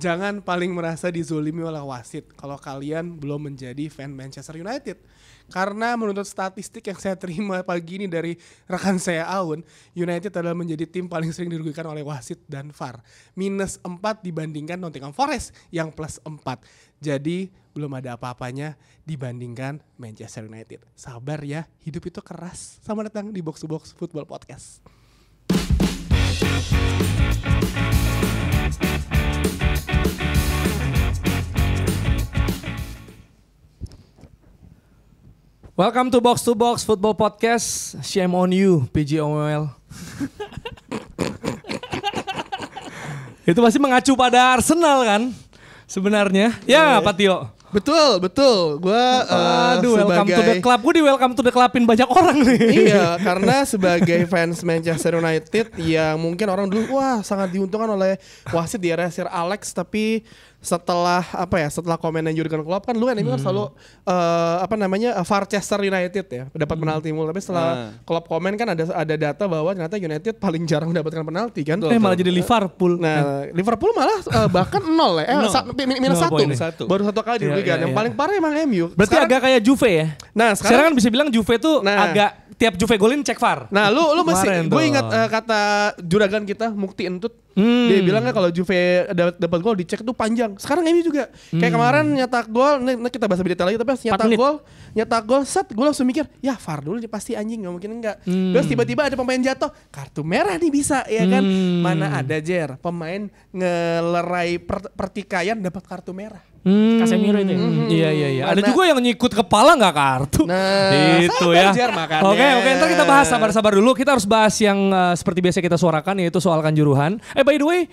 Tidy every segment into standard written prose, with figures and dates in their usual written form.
Jangan paling merasa dizolimi oleh wasit kalau kalian belum menjadi fan Manchester United. Karena menurut statistik yang saya terima pagi ini dari rekan saya Aun, United adalah menjadi tim paling sering dirugikan oleh wasit dan VAR. -4 dibandingkan Nottingham Forest yang +4. Jadi belum ada apa-apanya dibandingkan Manchester United. Sabar ya, hidup itu keras. Selamat datang di Box to Box Football Podcast. Welcome to Box Football Podcast. Shame on you, PGOML. Itu pasti mengacu pada Arsenal kan? Sebenarnya. Ya, Pak Tio. Betul. Gue welcome to the club. Gue di welcome to the clubin banyak orang nih. Iya, karena sebagai fans Manchester United yang mungkin orang dulu sangat diuntungkan oleh wasit di era Sir Alex, tapi setelah komennya Jurgen Klopp kan lu kan ini kan selalu Farchester United ya dapat penalti mulu, tapi setelah Klopp komen kan ada data bahwa ternyata United paling jarang mendapatkan penalti kan. Malah jadi Liverpool. Nah, Liverpool malah bahkan 0 ya. Minus 1. Baru 1 kali dirugikan. Yang paling parah emang MU. Berarti sekarang, agak kayak Juve ya. Nah, sekarang kan bisa bilang Juve tuh agak tiap Juve golin cek VAR. Nah, lu masih gue ingat kata juragan kita Mukti Entut. Dia bilang kan kalau Juve dapat gol dicek tuh panjang. Sekarang MU juga. Kayak kemarin nyetak gol, kita bahas lebih detail lagi, tapi nyetak gol, gue langsung mikir, ya VAR dulu pasti anjing, enggak mungkin enggak. Terus tiba-tiba ada pemain jatuh, kartu merah nih bisa, ya kan? Mana ada Jer, pemain ngelerai pertikaian dapat kartu merah. Casemiro itu ya? Iya. Ada juga yang nyikut kepala nggak kartu. Nah, itu ya. Oke, ntar kita bahas, sabar dulu. Kita harus bahas yang seperti biasa kita suarakan, yaitu soal Kanjuruhan. By the way,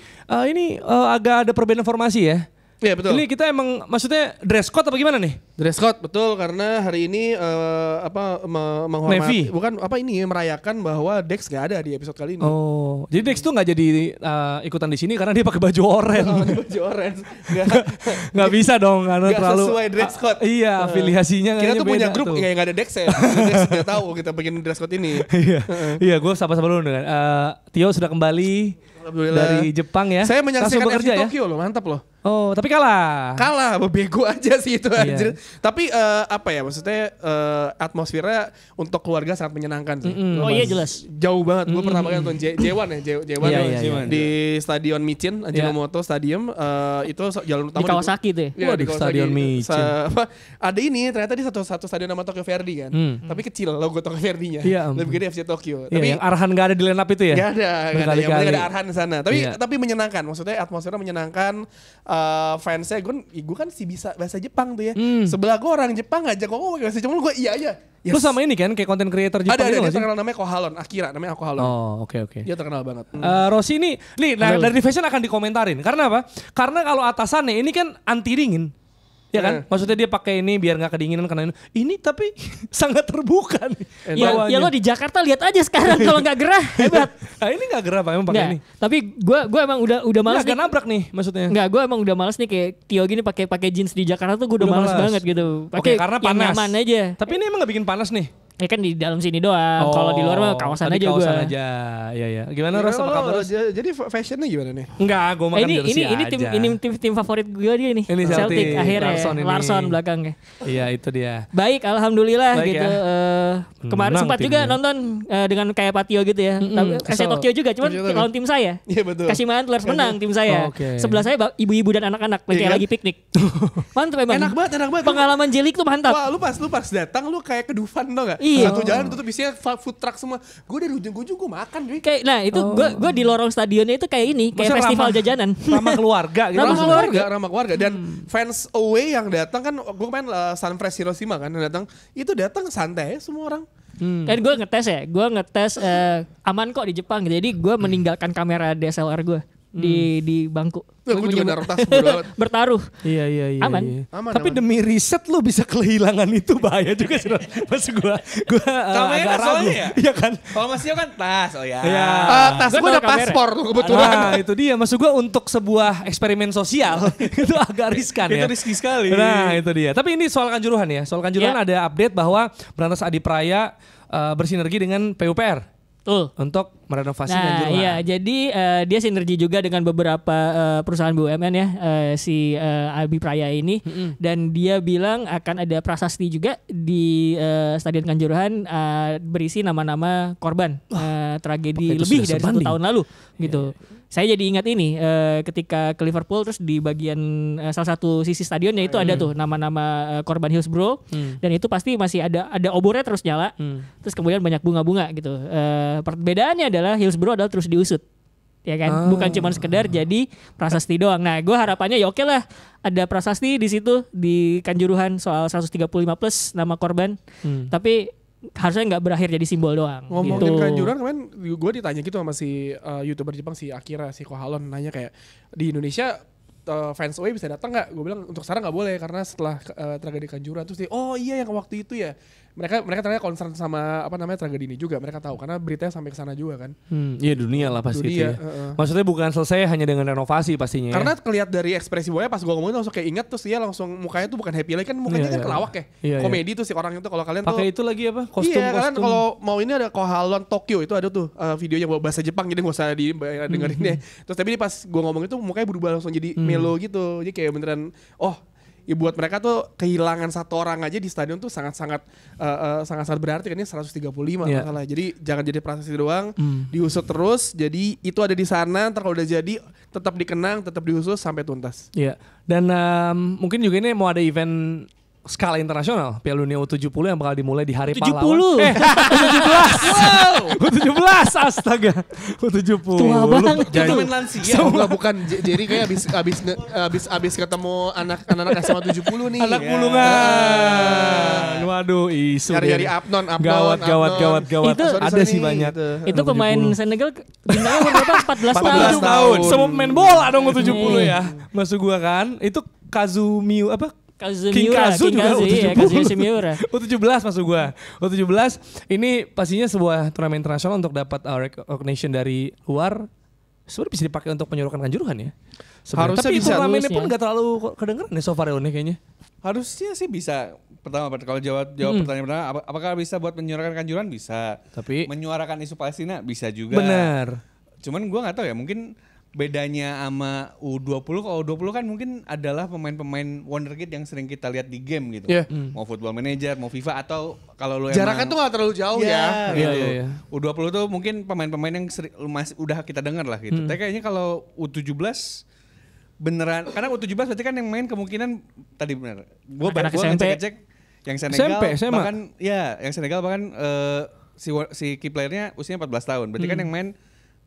ini agak ada perbedaan formasi ya. Iya betul. Ini kita emang maksudnya dress code apa gimana nih? Dress code betul, karena hari ini menghormati, merayakan bahwa Dex gak ada di episode kali ini. Oh, jadi Dex tuh nggak jadi ikutan di sini karena dia pakai baju oranye. Baju oranye. Nggak bisa dong karena terlalu sesuai dress code. Iya, afiliasinya kita tuh punya beda grup tuh. yang nggak ada Dex ya. Dex nggak tahu kita bikin dress code ini. Iya, gue sabar-sabar dulu dengan Tio sudah kembali dari Jepang ya. Saya menyaksikan FC ya? Tokyo loh, mantap loh. Oh, tapi kalah, bego aja sih itu anjir. Iya. Tapi maksudnya atmosfernya untuk keluarga sangat menyenangkan sih. Oh iya jelas. Jauh banget. Gue pertama kali nonton J1 di Stadion Michin, Ajinomoto Stadium, itu jalan utama di Kawasaki tuh Ya, ya? di Stadion Michin. Ada ini ternyata di satu stadion nama Tokyo Verdy kan. Tapi kecil logo Tokyo Verdy-nya. Lebih gede FC Tokyo. Tapi yang Arhan gak ada di line up itu ya? Gak ada. Yang penting ada Arhan di sana. Tapi menyenangkan. Maksudnya atmosfernya menyenangkan. Fansnya gue kan sih bisa bahasa Jepang tuh ya. Sebelah gue orang Jepang ngajak gue ngomong bahasa Jepang, gue iya aja. Yes. Lu sama ini kan kayak konten creator Jepang ada gitu dia terkenal namanya Kohalon, Akira namanya Kohalon. Oh oke. Dia terkenal banget. Rossi ini dari fashion akan dikomentarin. Karena apa? Karena kalau atasannya ini kan anti dingin. Ya kan? Maksudnya dia pakai ini biar gak kedinginan karena ini tapi sangat terbuka nih. Ya lo di Jakarta lihat aja sekarang kalau gak gerah hebat. Nah, ini gak gerah Pak emang pakai ini. Tapi gue emang udah malas nih. Gak nabrak nih maksudnya. Enggak, gue emang udah malas nih kayak Tio gini pakai jeans di Jakarta tuh gue udah malas banget gitu. Pakai karena panas. Nyaman aja. Tapi ini emang gak bikin panas nih. Ya kan di dalam sini doang. Kalau di luar mah kawasan aja gue. Kawasan aja. Iya. Gimana Ros, apa kabar? Jadi fashionnya gimana nih? Enggak, gue makan jersey aja. Ini tim favorit gue dia nih. Ini Celtic akhirnya. Larson belakangnya. Iya itu dia. Baik, alhamdulillah baik gitu. Kemarin sempat juga nonton dengan kayak Patio gitu ya. FC Tokyo juga, cuman lawan tim saya. Iya betul. Kashima Antlers menang tim saya. Sebelah saya ibu-ibu dan anak-anak kayak lagi piknik. Mantap emang. Enak banget. Pengalaman jelik tuh mantap. Wah, lu pas datang lu kayak ke Dufan tau gak? Iya. Satu jalan tutup isinya food truck semua. Gue dari ujung ke ujung gue makan. Kayak itu gue di lorong stadionnya itu kayak ini, kayak festival jajanan. Ramah keluarga gitu. Ramah keluarga dan fans away yang datang kan, gue main Sunfresh Hiroshima kan datang santai semua orang. Kan gue ngetes aman kok di Jepang. Jadi gue meninggalkan kamera DSLR gue di bangku. Gue juga naruh tas bertaruh. Iya. Aman. Tapi demi riset lu bisa kehilangan itu bahaya juga sih. Maksud gue agak ragu. Ya? Iya kan. Kalau Mas Tio kan tas, tas gue ada paspor tuh kebetulan. Nah itu dia. Maksud gue untuk sebuah eksperimen sosial itu agak riskan ya. Itu riski sekali. Nah itu dia. Tapi ini soal Kanjuruhan ya. Soal Kanjuruhan ada update bahwa Berantas Adi Praya bersinergi dengan PUPR. Untuk merenovasi Nah, Kanjuruhan. iya, jadi dia sinergi juga dengan beberapa perusahaan BUMN ya, si Abi Praya ini, dan dia bilang akan ada prasasti juga di Stadion Kanjuruhan berisi nama-nama korban tragedi itu lebih sudah dari 1 sebanding. tahun lalu, gitu. Saya jadi ingat ini ketika ke Liverpool, terus di bagian salah satu sisi stadionnya itu ada tuh nama-nama korban Hillsborough, dan itu pasti masih ada obornya terus nyala, terus kemudian banyak bunga-bunga gitu. Perbedaannya adalah Hillsborough adalah terus diusut, ya kan, bukan cuma sekedar jadi prasasti doang. Nah, gue harapannya ya oke lah ada prasasti di situ di Kanjuruhan soal 135 plus nama korban, tapi harusnya nggak berakhir jadi simbol doang. Ngomongin gitu. Kanjuruhan kemarin gue ditanya gitu sama si YouTuber Jepang si Akira, si Kohalon, nanya kayak di Indonesia fans away bisa datang nggak? Gue bilang untuk sekarang nggak boleh karena setelah tragedi Kanjuruhan, terus dia oh iya yang waktu itu ya. Mereka ternyata concern sama apa namanya tragedi ini juga, mereka tahu karena beritanya sampai ke sana juga kan. Iya dunia lah pasti Dunia, itu ya. Maksudnya bukan selesai hanya dengan renovasi pastinya. Karena ya. kelihatan dari ekspresi Boya pas gue ngomongin langsung kayak ingat, terus dia langsung mukanya tuh bukan happy lagi kan, mukanya Iya, kan iya. kelawak ya. Iya, Komedi tuh si orang itu kalau kalian tuh pakai itu lagi apa? Kostum. iya, kalian kalau mau ini ada Kohalon Tokyo itu ada tuh videonya bahasa Jepang, jadi gak usah dengerin deh. Terus tapi pas gue ngomong itu mukanya berubah langsung jadi melo gitu. Jadi kayak beneran ya buat mereka tuh kehilangan satu orang aja di stadion tuh sangat-sangat berarti kan, ini 135 Iya. masalah. Jadi jangan jadi prasasti doang, diusut terus. Jadi itu ada di sana, ntar kalau udah jadi tetap dikenang, tetap diusut sampai tuntas. Iya. Dan mungkin juga ini mau ada event skala internasional Piala Dunia U70 yang bakal dimulai di hari pahlawan. U17. Wow. U17 astaga. U70. Tua banget. Jadi main lansia. bukan jadi kayak abis ketemu anak-anak SMA 70 nih. Anak bulungan. Waduh, isu. Nyari-nyari dia. Abnon. Gawat. Itu Ada sih banyak. Itu pemain Senegal bintangnya umur berapa? 14 tahun. 14 tahun. Semua pemain bola dong U70 ya. Maksud gua kan, itu Kazumiu apa? King Kazu juga iya, Kazuyoshi Miura. U17 maksud gua. U17 ini pastinya sebuah turnamen internasional untuk dapat recognition dari luar. Sebenarnya bisa dipakai untuk penyurukan Kanjuruhan ya. Sebenarnya. Harusnya Tapi bisa, turnamennya pun harusnya. gak terlalu kedengeran nih so far ini kayaknya. Harusnya sih bisa. Pertama, kalau jawab pertanyaan pertama, apakah bisa buat menyuarakan Kanjuruhan? Bisa. Tapi menyuarakan isu Palestina bisa juga. benar. Cuman gua nggak tahu ya, mungkin bedanya sama U20, kalau U20 kan mungkin adalah pemain-pemain wonderkid yang sering kita lihat di game gitu. Iya. Mau Football Manager, mau FIFA, atau kalau lu Jaraknya emang tuh gak terlalu jauh ya. gitu. Iya. U20 tuh mungkin pemain-pemain yang masih udah kita dengar lah gitu. Tapi kayaknya kalau U17 beneran, karena U17 berarti kan yang main kemungkinan tadi benar. Gua Anak-anak SMP. ngecek yang Senegal SMP, SMA. bahkan ya, yang Senegal bahkan si key playernya usianya 14 tahun. Berarti kan yang main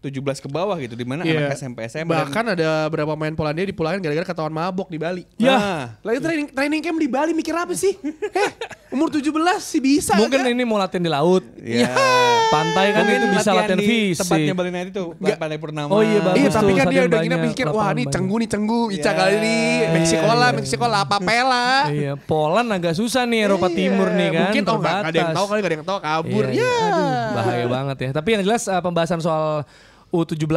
17 ke bawah gitu, di mana Iya. anak SMP SMA Bahkan ada beberapa pemain Polandia dipulangin gara-gara ketahuan mabok di Bali. Ya. Lagi training camp di Bali mikir apa sih? Umur 17 sih bisa. Mungkin agak. ini mau latihan di laut. Ya. Pantai kan itu bisa latihan di fisik. tempatnya Bali United itu, Pantai Purnama. Oh iya, bagus. Iya tapi tuh, kan dia stadion udah gini banyak, pikir wah lapangan nih banyak. cenggu Ica kali nih Meksiko lah apa-apa. Iya, Poland agak susah nih Eropa Timur nih kan. Mungkin nggak ada yang terbatas. tahu kali, nggak ada yang tahu kabur. Iya, Ya. aduh, bahaya banget ya. Tapi yang jelas pembahasan soal U17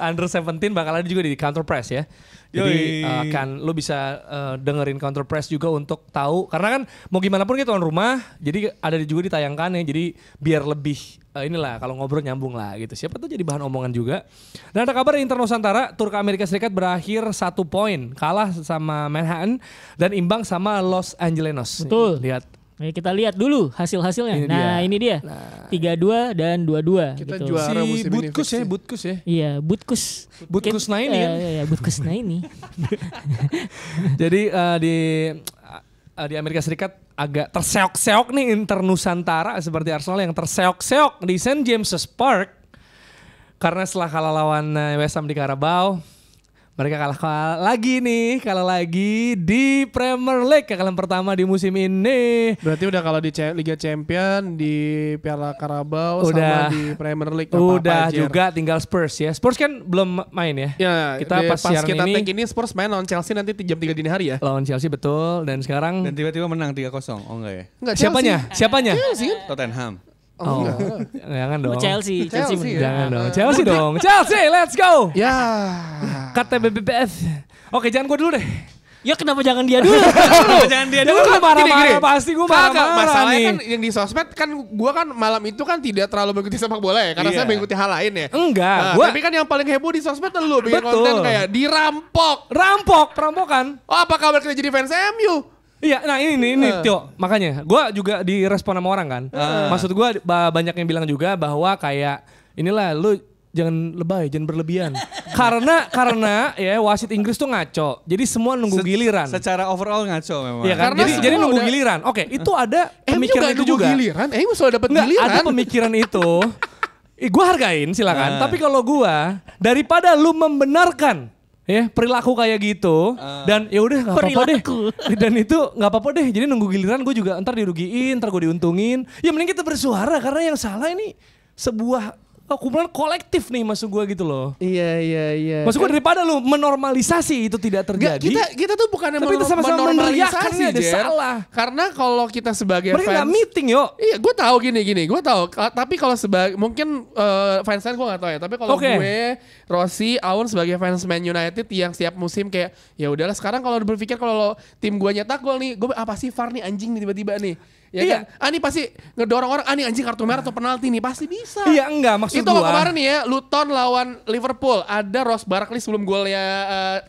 Under 17 bakal ada juga di Counter Press ya. Jadi kan lo bisa dengerin Counter Press juga untuk tahu, karena kan mau gimana pun kita tuan rumah, jadi ada juga ditayangkan ya. Jadi biar lebih inilah kalau ngobrol nyambung lah gitu. Siapa tuh jadi bahan omongan juga. Dan ada kabar Inter Nusantara tur ke Amerika Serikat berakhir 1 poin, kalah sama Manhattan dan imbang sama Los Angeles. Betul. Lihat. Nah, kita lihat dulu hasil-hasilnya. Ini dia. 3-2 dan 2-2 Kita gitu. juara musim ini Butkus fix ya, sih. Butkus ya. Iya, Butkus. Butkus Naini kan? Iya, Butkus Naini. Jadi di Amerika Serikat agak terseok-seok nih Inter Nusantara seperti Arsenal yang terseok-seok di St. James's Park karena setelah kalah lawan West Ham di Carabao, mereka kalah lagi di Premier League, kekalahan pertama di musim ini. Berarti udah kalau di Liga Champion, di Piala Carabao, Udah. sama di Premier League. Udah juga tinggal Spurs ya. Spurs kan belum main ya. Ya, Kita pas siaran kita ini- take ini Spurs main lawan Chelsea nanti jam 3 dini hari ya. Lawan Chelsea betul, dan sekarang Dan tiba-tiba menang 3-0. Oh enggak ya? Enggak, siapanya? Tottenham. Oh, jangan dong. Chelsea Chelsea menang. ya. Jangan dong. Chelsea dong. Chelsea, let's go. Ya. Kata BBPS. Oke, jangan gue dulu deh. Ya kenapa jangan dia dulu? Jangan dia Gue dulu. marah-marah pasti gue Kagak, marah-marah masalahnya nih. kan yang di sosmed kan gue kan malam itu kan tidak terlalu mengikuti sepak bola ya. Karena Iya. saya mengikuti hal lain ya. Enggak, Nah, tapi kan yang paling heboh di sosmed lu bikin Betul. konten kayak dirampok. Perampokan. Oh apa kabar kita jadi fans MU? Iya, nah ini Tio, makanya gue juga direspon sama orang kan. Maksud gue banyak yang bilang juga bahwa kayak inilah lu jangan lebay, jangan berlebihan. karena ya wasit Inggris tuh ngaco. Jadi semua nunggu giliran. Secara overall ngaco memang. Iya kan? Karena Jadi semua nunggu udah- giliran. Oke, itu ada MU pemikiran gak itu nunggu juga. giliran, MU selalu dapat Nggak, giliran. ada pemikiran itu. Gue hargain silakan. Tapi kalau gue daripada lu membenarkan ya perilaku kayak gitu dan ya udah nggak apa-apa deh. Dan itu nggak apa-apa deh. Jadi nunggu giliran gue juga ntar dirugiin, ntar gue diuntungin. Ya mending kita bersuara karena yang salah ini sebuah kumpulan kolektif nih maksud gue gitu loh. Iya. Maksud gue daripada lu menormalisasi itu tidak Nggak, terjadi. kita tuh bukan Tapi kita sama-sama meneriakannya ada Jer. salah. Karena kalau kita sebagai Mereka nggak fans meeting yo. Iya, gue tahu gini, gue tahu. Tapi kalau sebagai mungkin fans gue nggak tahu ya. Tapi kalau Oke. gue, Rossi, Aun sebagai fans Man United yang setiap musim kayak ya udahlah sekarang kalau berpikir kalau tim gue nyetak gol nih, gue apa sih VAR nih anjing nih tiba-tiba nih. Ya Iya. kan? Ini pasti ngedorong orang, nih anjing kartu merah atau penalti nih, pasti bisa. Iya enggak maksud Itu gua. kemarin nih ya, Luton lawan Liverpool. Ada Ross Barkley sebelum golnya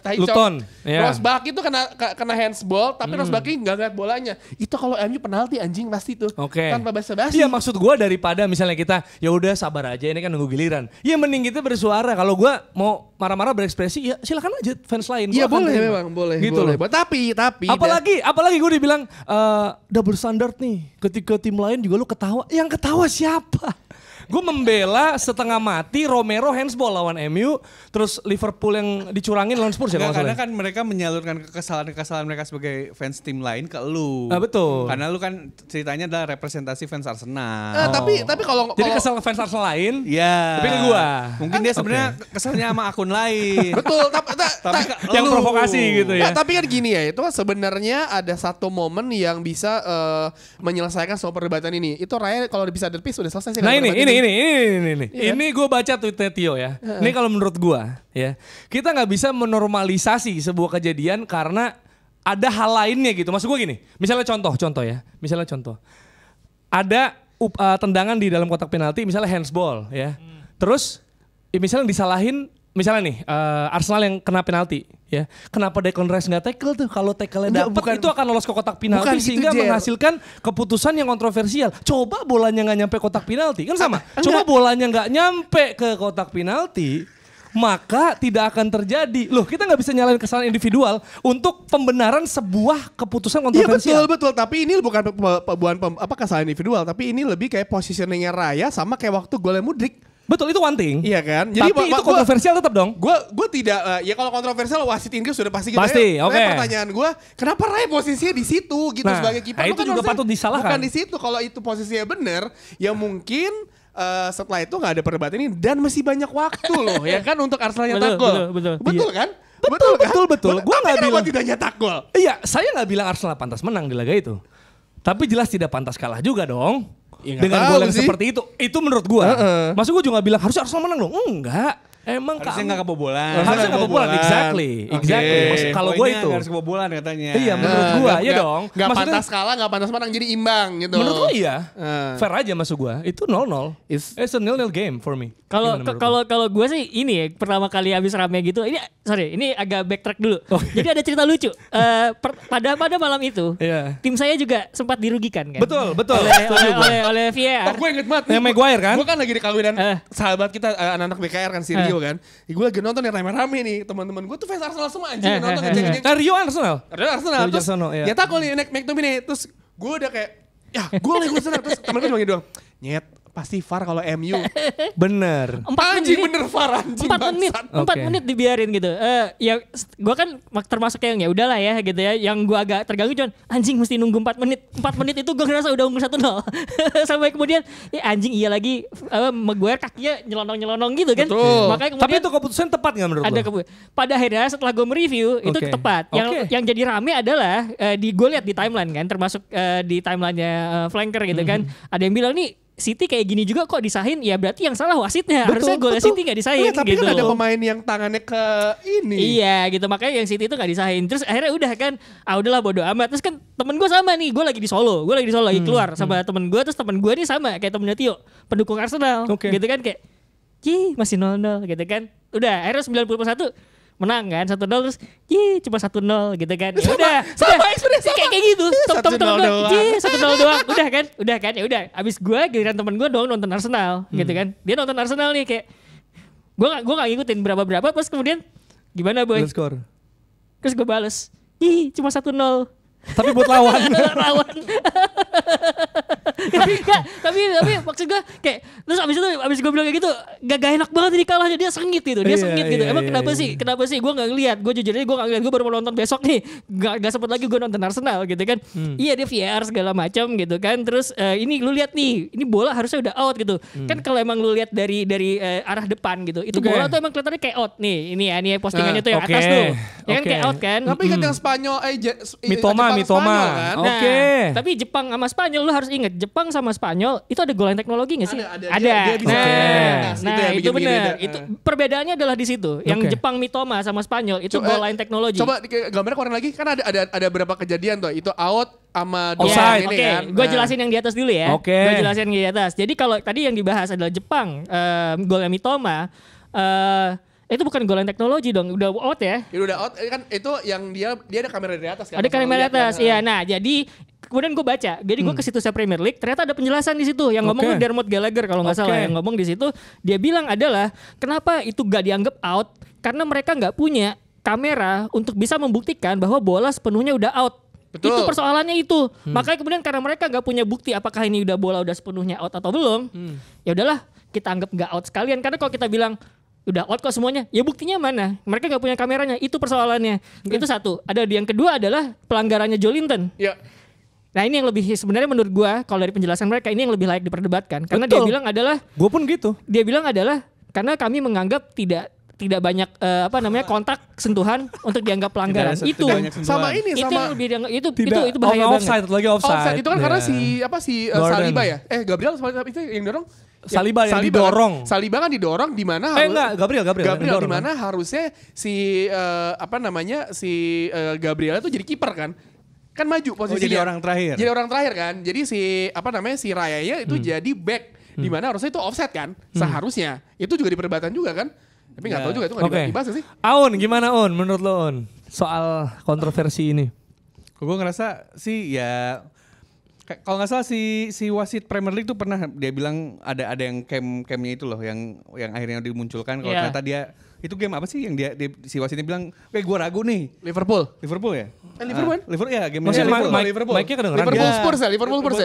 Tahi Chong. Luton, iya. Ross Barkley itu kena handsball, tapi Ross Barkley nggak ngeliat bolanya. Itu kalau MU penalti anjing pasti tuh. Oke. Tanpa basa-basi. Iya maksud gue daripada misalnya kita ya udah sabar aja ini kan nunggu giliran. Ya mending kita bersuara. Kalau gue mau marah-marah berekspresi ya silakan aja fans lain. Iya Gua akan boleh terima. memang, boleh. Gitu boleh. loh. Tapi Apalagi gue dibilang double standard nih. Ketika tim lain juga lu ketawa. Yang ketawa siapa? Gue membela setengah mati Romero handsball lawan MU, terus Liverpool yang dicurangin lawan Spurs ya Enggak, kalau karena nggak salah. kan mereka menyalurkan kekesalan mereka sebagai fans tim lain ke lu. Betul. Karena lu kan ceritanya adalah representasi fans Arsenal. tapi kalau Jadi kesel fans Arsenal lain. Iya. Tapi ke gua. Mungkin dia sebenarnya keselnya sama akun lain. betul, Tapi Yang provokasi gitu ya. Nah, tapi kan gini ya, itu kan sebenarnya ada satu momen yang bisa menyelesaikan semua perdebatan ini. Itu Raya kalau bisa derpis sudah selesai sih. Nah kan ini perdebatan ini. Iya. Ini gue baca tweetnya Tio ya. Ini kalau menurut gue ya, kita nggak bisa menormalisasi sebuah kejadian karena ada hal lainnya gitu. Maksud gue gini, misalnya contoh ya, misalnya contoh. Ada tendangan di dalam kotak penalti, misalnya handsball ya. Terus misalnya disalahin, misalnya nih Arsenal yang kena penalti ya. Kenapa Declan Rice nggak tackle tuh? Kalau tackle-nya dapat itu akan lolos ke kotak penalti bukan gitu, sehingga Jer. menghasilkan keputusan yang kontroversial. Coba bolanya nggak nyampe kotak penalti kan sama. Coba bolanya nggak nyampe ke kotak penalti, maka tidak akan terjadi. Loh, kita nggak bisa nyalain kesalahan individual untuk pembenaran sebuah keputusan Iya kontroversial. betul. Tapi ini bukan kesalahan individual, tapi ini lebih kayak positioningnya Raya sama kayak waktu golnya Mudrik. Betul, itu one thing. Iya kan? Tapi itu kontroversial tetap dong. Gue tidak ya kalau kontroversial wasit Inggris sudah pasti gitu. Pasti, ya. oke. Pertanyaan gue, kenapa Raya posisinya di situ gitu Nah, sebagai kiper? nah Lu itu kan juga harusnya patut disalahkan. Bukan di situ. Kalau itu posisinya benar, ya mungkin setelah itu nggak ada perdebatan ini dan masih banyak waktu loh ya kan untuk Arsenal nyetak gol. Betul. Betul kan? Betul. Gua nggak kenapa bilang tidak nyetak gol. Iya, saya nggak bilang Arsenal pantas menang di laga itu. Tapi jelas tidak pantas kalah juga dong. Ya, nggak Dengan tahu gol yang sih. seperti itu. Itu menurut gua. Maksud gua juga nggak bilang harus Arsenal menang dong. Enggak. Emang harusnya kamu- nggak kebobolan. Harusnya nggak kebobolan. Exactly. Oke. Kalau gua Poinnya itu. nggak harus kebobolan katanya. Iya, menurut gua ya dong. Nggak Maksudnya- pantas kalah, nggak pantas menang jadi imbang gitu. Menurut gua iya. Eh. Fair aja masuk gua. Itu 0-0. Is- It's a 0-0 game for me. Kalau Gimana menurut lu? kalau gue sih ini ya pertama kali habis rame gitu. Ini agak backtrack dulu. Jadi ada cerita lucu. Pada malam itu Iya. tim saya juga sempat dirugikan kan. Betul. Oleh VAR. Oh, gue inget banget. Yang Maguire kan? Gue kan lagi di kawinan Eh. sahabat kita anak-anak BKR kan si Rio kan. Gue lagi nonton yang rame-rame nih teman-teman gue tuh fans Arsenal semua anjing nonton ngejek-ngejek. Rio Arsenal. Arsenal Rio terus Jarsono, iya. nyata gol nih McTominay terus gue udah kayak ya gue senang terus temen gue cuma gitu doang. Nyet pasti VAR kalau MU. Bener. 4 Anjing menit. bener VAR anjing 4 menit, bangsat. 4 Oke. menit dibiarin gitu. Ya gue kan termasuk yang ya udahlah ya gitu ya. Yang gue agak terganggu cuman anjing mesti nunggu 4 menit. 4 menit itu gue ngerasa udah unggul 1-0. Sampai kemudian ya anjing iya lagi Maguire kakinya nyelonong-nyelonong gitu kan. Betul. Makanya Tapi kemudian itu keputusan tepat nggak menurut ada lo? pada akhirnya setelah gue mereview itu Oke. tepat. Oke. Yang jadi rame adalah di gue lihat di timeline kan termasuk di timelinenya Flanker gitu kan. Ada yang bilang nih City kayak gini juga kok disahin, ya berarti yang salah wasitnya. Harusnya golnya City gak disahin tapi gitu. kan ada pemain yang tangannya ke ini. Iya gitu, makanya yang City itu gak disahin. Terus akhirnya udah kan, udahlah bodo amat. Terus kan temen gue sama nih, gue lagi di Solo lagi keluar sama temen gue. Terus temen gue nih sama kayak temennya Tio, pendukung Arsenal gitu kan, kayak masih 0-0 gitu kan. Udah akhirnya 90+1 menang kan 1-0, terus cuma 1-0 gitu kan. Sama ekspresi kayak gitu. Temen-temen gue 1-0 doang. Udah kan. Ya udah. Abis gue giliran temen gue dong nonton Arsenal gitu kan. Dia nonton Arsenal nih kayak gue gak ngikutin berapa. Terus kemudian gimana boy? Skor. Terus gue bales, cuma 1-0. Tapi buat lawan. tapi maksud gue kayak, terus abis gue bilang kayak gitu, gak enak banget ini kalahnya, dia sengit gitu. Emang kenapa sih gue gak ngeliat, gue jujur aja gue gak ngeliat, gue baru mau nonton besok nih, gak sempet lagi gue nonton Arsenal gitu kan. Iya dia VAR segala macam gitu kan. Terus ini lu lihat nih, ini bola harusnya udah out gitu kan. Kalau emang lu lihat dari arah depan gitu, itu bola tuh emang kelihatannya kayak out nih. Ini ya, ini postingannya tuh yang atas tuh ya kan, kayak out kan. Tapi kan yang Spanyol Mitoma kan? Nah, tapi Jepang sama Spanyol lu harus ingat, Jepang sama Spanyol itu ada goal line teknologi nggak sih? Ada. Nah, itu benar. Itu perbedaannya adalah di situ. Yang Jepang Mitoma sama Spanyol itu goal line teknologi. Coba gambarnya keluarin lagi, kan ada berapa kejadian tuh. Itu out sama offside ini kan. Gue jelasin yang di atas dulu ya. Gue jelasin yang di atas. Jadi kalau tadi yang dibahas adalah Jepang, golnya Mitoma, itu bukan goal line teknologi dong, udah out ya. Udah out kan, itu yang dia ada kamera dari atas kan. Ada kamera di atas, iya. Nah, jadi kemudian gue baca, jadi gue ke situsnya Premier League, ternyata ada penjelasan di situ yang ngomong Dermot Gallagher kalau nggak salah, yang ngomong di situ, dia bilang adalah kenapa itu gak dianggap out, karena mereka nggak punya kamera untuk bisa membuktikan bahwa bola sepenuhnya udah out. Betul. Itu persoalannya itu. Makanya kemudian karena mereka nggak punya bukti apakah ini bola udah sepenuhnya out atau belum, ya udahlah kita anggap nggak out sekalian. Karena kalau kita bilang udah out kok semuanya, ya buktinya mana? Mereka nggak punya kameranya, itu persoalannya. Itu satu. Yang kedua adalah pelanggarannya Joelinton. Iya. Nah ini yang lebih sebenarnya menurut gua, kalau dari penjelasan mereka ini yang lebih layak diperdebatkan. Karena dia bilang adalah, gue pun gitu. Dia bilang adalah karena kami menganggap tidak banyak kontak sentuhan untuk dianggap pelanggaran. Itu sama ini itu sama itu bahaya banget. Lagi offside. Itu kan karena si Saliba ya. Gabriel itu yang dorong. Saliba yang didorong. Saliba kan didorong di mana Gabriel di mana harusnya si Gabriel itu jadi kiper kan. Kan maju posisinya. Jadi orang terakhir. Jadi orang terakhir kan. Jadi si Rayanya itu jadi back. Di mana harusnya itu offside kan. Seharusnya. Itu juga diperdebatkan juga kan. Tapi nggak tahu juga itu nggak dibahas sih. Aun, gimana Un? Menurut lo Un soal kontroversi ini? Gue ngerasa sih ya, kalau nggak salah si wasit Premier League tuh pernah dia bilang ada yang camnya itu loh yang akhirnya dimunculkan kalau ternyata dia itu game apa sih yang si wasitnya bilang, gue ragu nih. Liverpool ya? Liverpool ya, game Liverpool. Mic-nya kedengeran.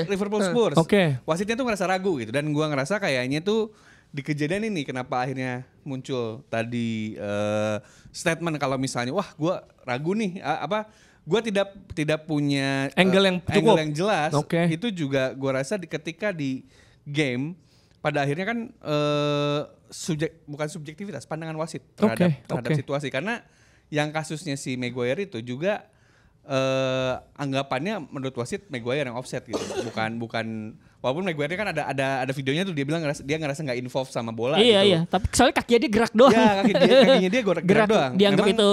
Liverpool Spurs. Oke. Wasitnya tuh ngerasa ragu gitu, dan gue ngerasa kayaknya tuh di kejadian ini kenapa akhirnya muncul tadi statement kalau misalnya wah gue ragu nih gue tidak punya angle yang jelas. Itu juga gue rasa ketika di game pada akhirnya kan bukan subjektivitas, pandangan wasit terhadap situasi, karena yang kasusnya si Maguire itu juga anggapannya menurut wasit Maguire yang offset gitu, bukan walaupun Maguire kan ada videonya tuh dia bilang dia ngerasa nggak involved sama bola. Iya, tapi soalnya kakinya dia gerak doang. Iya, kakinya dia gerak doang. Dianggap memang, itu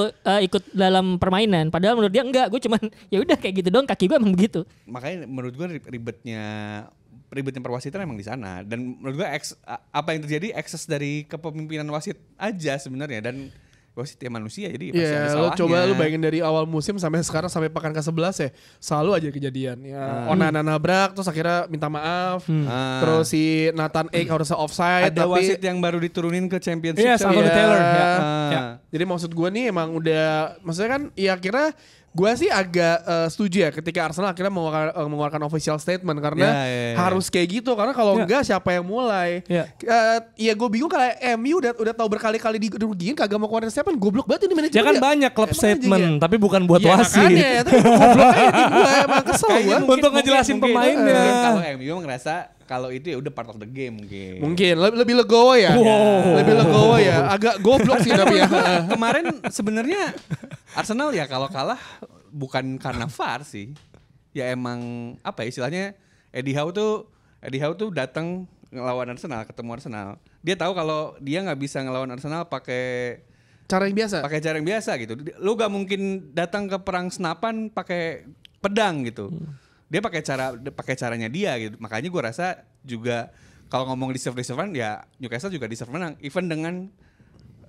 ikut dalam permainan, padahal menurut dia enggak, gue cuman ya udah kayak gitu doang, kaki gue emang begitu. Makanya menurut gue ribetnya perwasitan emang di sana, dan menurut gue apa yang terjadi ekses dari kepemimpinan wasit aja sebenarnya, dan wasit ya manusia jadi pasti ada salahnya. Coba lu bayangin dari awal musim sampai sekarang sampai pekan ke-11 ya, selalu aja kejadian. Ya, Onana nabrak terus akhirnya minta maaf. Terus si Nathan Ake harusnya offside. Ada wasit yang baru diturunin ke Championship. Iya, Anthony Taylor. Jadi maksud gue nih emang udah, maksudnya kan ya kira gue sih agak setuju ya ketika Arsenal akhirnya mengeluarkan official statement, karena harus kayak gitu, karena kalau enggak siapa yang mulai. Ya gue bingung kalau MU udah tahu berkali-kali dirugiin kagak mau keluarin statement, goblok banget ini manajemen. Ya kan banyak klub statement tapi bukan buat wasit. Makanya, tapi goblok aja tim gue, emang kesel gue. Untuk ngejelasin pemainnya. Kalau MU ngerasa kalau itu ya udah part of the game mungkin. Mungkin lebih legowo ya. Lebih legowo ya. Agak goblok sih tapi ya. Kemarin sebenarnya Arsenal ya kalau kalah bukan karena VAR sih. Ya emang apa ya istilahnya, Eddie Howe tuh Eddie Howe tuh datang ngelawan Arsenal, ketemu Arsenal. Dia tahu kalau dia nggak bisa ngelawan Arsenal pakai Cara yang biasa. cara yang biasa gitu. Lu gak mungkin datang ke perang senapan pakai pedang gitu. Dia pakai caranya dia gitu. Makanya gue rasa juga kalau ngomong deserve-deservean ya Newcastle juga deserve menang even dengan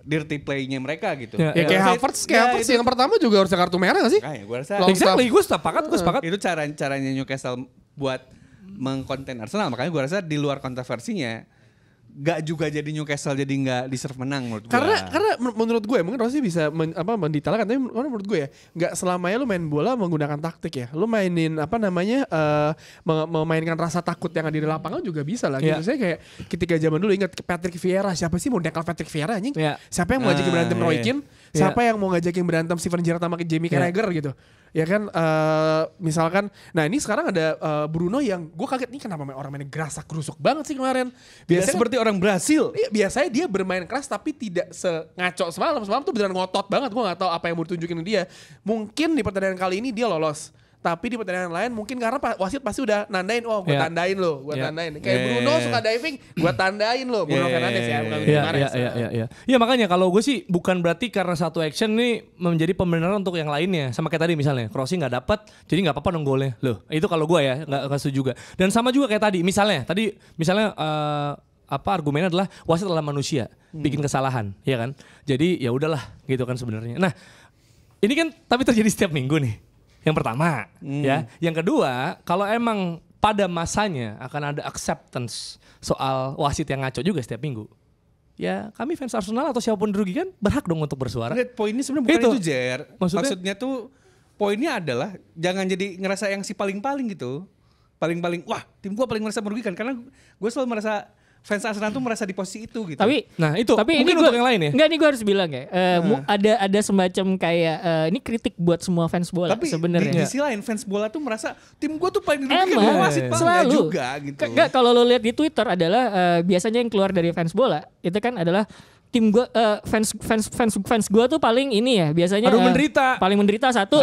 dirty play-nya mereka gitu. Ya kayak Havertz yang pertama juga harusnya kartu merah gak sih? Nah, ya gue rasa Exactly, gue sepakat. itu caranya Newcastle buat mengkonten Arsenal. Makanya gue rasa di luar kontroversinya gak juga jadi Newcastle jadi gak deserve menang menurut gue. Karena menurut gue mungkin Rossi bisa mendetailkan, tapi menurut gue ya nggak selamanya lu main bola menggunakan taktik ya. Lu mainin memainkan rasa takut yang ada di lapangan juga bisa lah. Gitu. Saya kayak ketika zaman dulu ingat Patrick Vieira, siapa sih mau dekal Patrick Vieira anjing? Siapa yang mau ngajakin berantem Roy Keane? Siapa yang mau ngajakin berantem Steven Gerrard sama Jamie Carragher gitu? Ya kan, misalkan, nah ini sekarang ada Bruno yang gue kaget nih kenapa orang mainnya gerasak gerusuk banget sih kemarin. Biasanya seperti orang Brasil. Iya, biasanya dia bermain keras tapi tidak ngaco semalam. Semalam tuh beneran ngotot banget. Gue gak tahu apa yang mau ditunjukin dia. Mungkin di pertandingan kali ini dia lolos. Tapi di pertandingan lain mungkin karena wasit pasti udah nandain, gue tandain lo, gue tandain. Kayak Bruno suka diving, gue tandain lo. Bruno Fernandes ya, bukan Mahrez. Iya makanya kalau gue sih bukan berarti karena satu action nih menjadi pembenaran untuk yang lainnya. Sama kayak tadi misalnya crossing nggak dapat, jadi nggak apa-apa dong golnya. Loh itu kalau gue ya nggak setuju juga. Dan sama juga kayak tadi misalnya argumennya adalah wasit adalah manusia, bikin kesalahan, ya kan? Jadi ya udahlah gitu kan sebenarnya. Nah ini kan tapi terjadi setiap minggu nih. Yang pertama, ya. Yang kedua, kalau emang pada masanya akan ada acceptance soal wasit yang ngaco juga setiap minggu. Ya kami fans Arsenal atau siapapun dirugikan berhak dong untuk bersuara. Poinnya sebenarnya bukan itu Jer. Maksudnya tuh poinnya adalah jangan jadi ngerasa yang si paling-paling gitu. Paling-paling, wah tim gue paling merasa merugikan. Karena gue selalu merasa fans Arsenal tuh merasa di posisi itu gitu. Tapi mungkin ini untuk yang lain ya. Enggak, ini gue harus bilang ya. Ada semacam kayak ini kritik buat semua fans bola sebenarnya. Di sisi lain fans bola tuh merasa tim gue tuh paling dirugikan. Emang wasit selalu juga gitu. Enggak, kalau lo lihat di Twitter adalah biasanya yang keluar dari fans bola itu kan adalah tim gue fans gue tuh paling ini ya biasanya paling menderita satu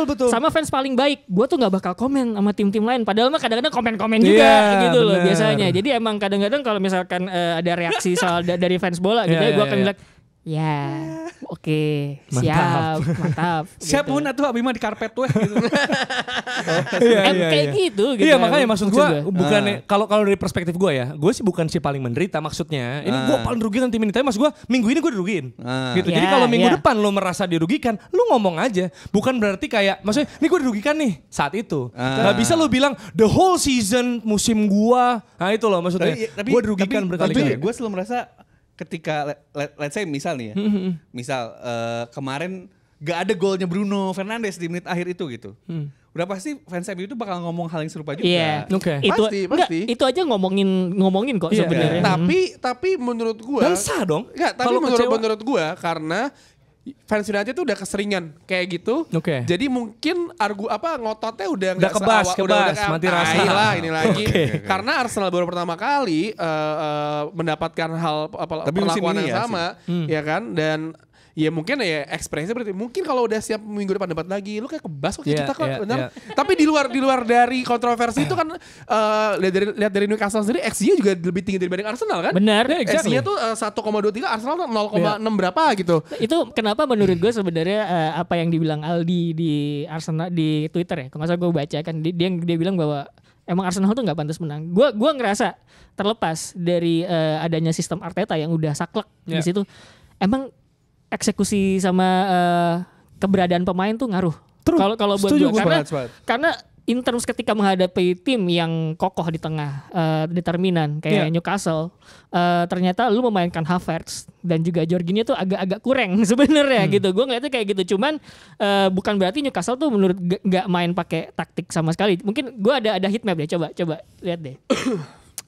betul. sama fans paling baik gue tuh nggak bakal komen sama tim-tim lain padahal mah kadang-kadang komen juga gitu loh biasanya. Jadi emang kadang-kadang kalau misalkan ada reaksi soal dari fans bola gitu gue akan bilang ya, oke, siap, mantap. Siap pun tuh abis mah di karpet tuh gitu. Kayak gitu. Iya makanya maksud gue bukan kalau dari perspektif gue ya, gue sih bukan si paling menderita maksudnya. Ini gue paling dirugikan tim ini, tapi maksud gue minggu ini gue dirugiin. Gitu. Jadi kalau minggu depan lo merasa dirugikan, lo ngomong aja. Bukan berarti kayak, maksudnya ini gue dirugikan nih saat itu. Gak bisa lo bilang the whole season musim gue. Nah itu loh maksudnya. Gue dirugikan berkali-kali. Gue selalu merasa ketika let's say misal nih ya, kemarin gak ada golnya Bruno Fernandes di menit akhir itu gitu, udah pasti fans MU itu bakal ngomong hal yang serupa juga. Iya, pasti. Itu aja ngomongin kok sebenarnya. Tapi menurut gua dan sah dong. Tapi menurut gua karena fans United tuh udah keseringan kayak gitu. Jadi mungkin ngototnya udah kebas, mati rasa lah ini lagi. Karena Arsenal baru pertama kali mendapatkan perlakuan yang sama, ya kan? Dan ya mungkin ya ekspresinya berarti mungkin kalau udah siap minggu depan debat lagi lu kayak kebas kok kita kok benar. Tapi di luar dari kontroversi itu kan lihat dari Newcastle sendiri XG-nya juga lebih tinggi dibanding Arsenal kan? Benar. XG-nya tuh 1,23, Arsenal 0,6 berapa gitu. Itu kenapa menurut gue sebenarnya apa yang dibilang Aldi di Arsenal di Twitter ya. Kalau nggak salah gue baca kan dia bilang bahwa emang Arsenal tuh nggak pantas menang. Gue ngerasa terlepas dari adanya sistem Arteta yang udah saklek di situ. Emang eksekusi sama keberadaan pemain tuh ngaruh. Kalau buat gue karena in terms ketika menghadapi tim yang kokoh di tengah determinan kayak Newcastle, ternyata lu memainkan Havertz dan juga Jorginho tuh agak kurang sebenarnya gitu. Gue ngeliatnya kayak gitu. Cuman bukan berarti Newcastle tuh menurut nggak main pakai taktik sama sekali. Mungkin gue ada heat map deh. Coba lihat deh.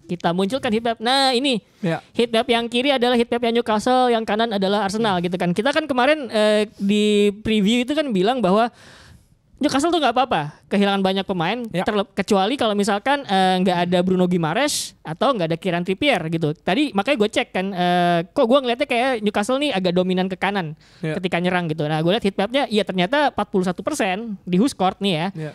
Kita munculkan heat map. Nah ini heat map yang kiri adalah heat map yang Newcastle, yang kanan adalah Arsenal gitu kan. Kita kan kemarin di preview itu kan bilang bahwa Newcastle tuh nggak apa-apa kehilangan banyak pemain, kecuali kalau misalkan nggak ada Bruno Guimaraes atau nggak ada Kieran Trippier gitu. Tadi makanya gue cek kan, kok gue ngeliatnya kayak Newcastle nih agak dominan ke kanan ketika nyerang gitu. Nah gue liat heat mapnya, iya ternyata 41% di WhoScored nih ya.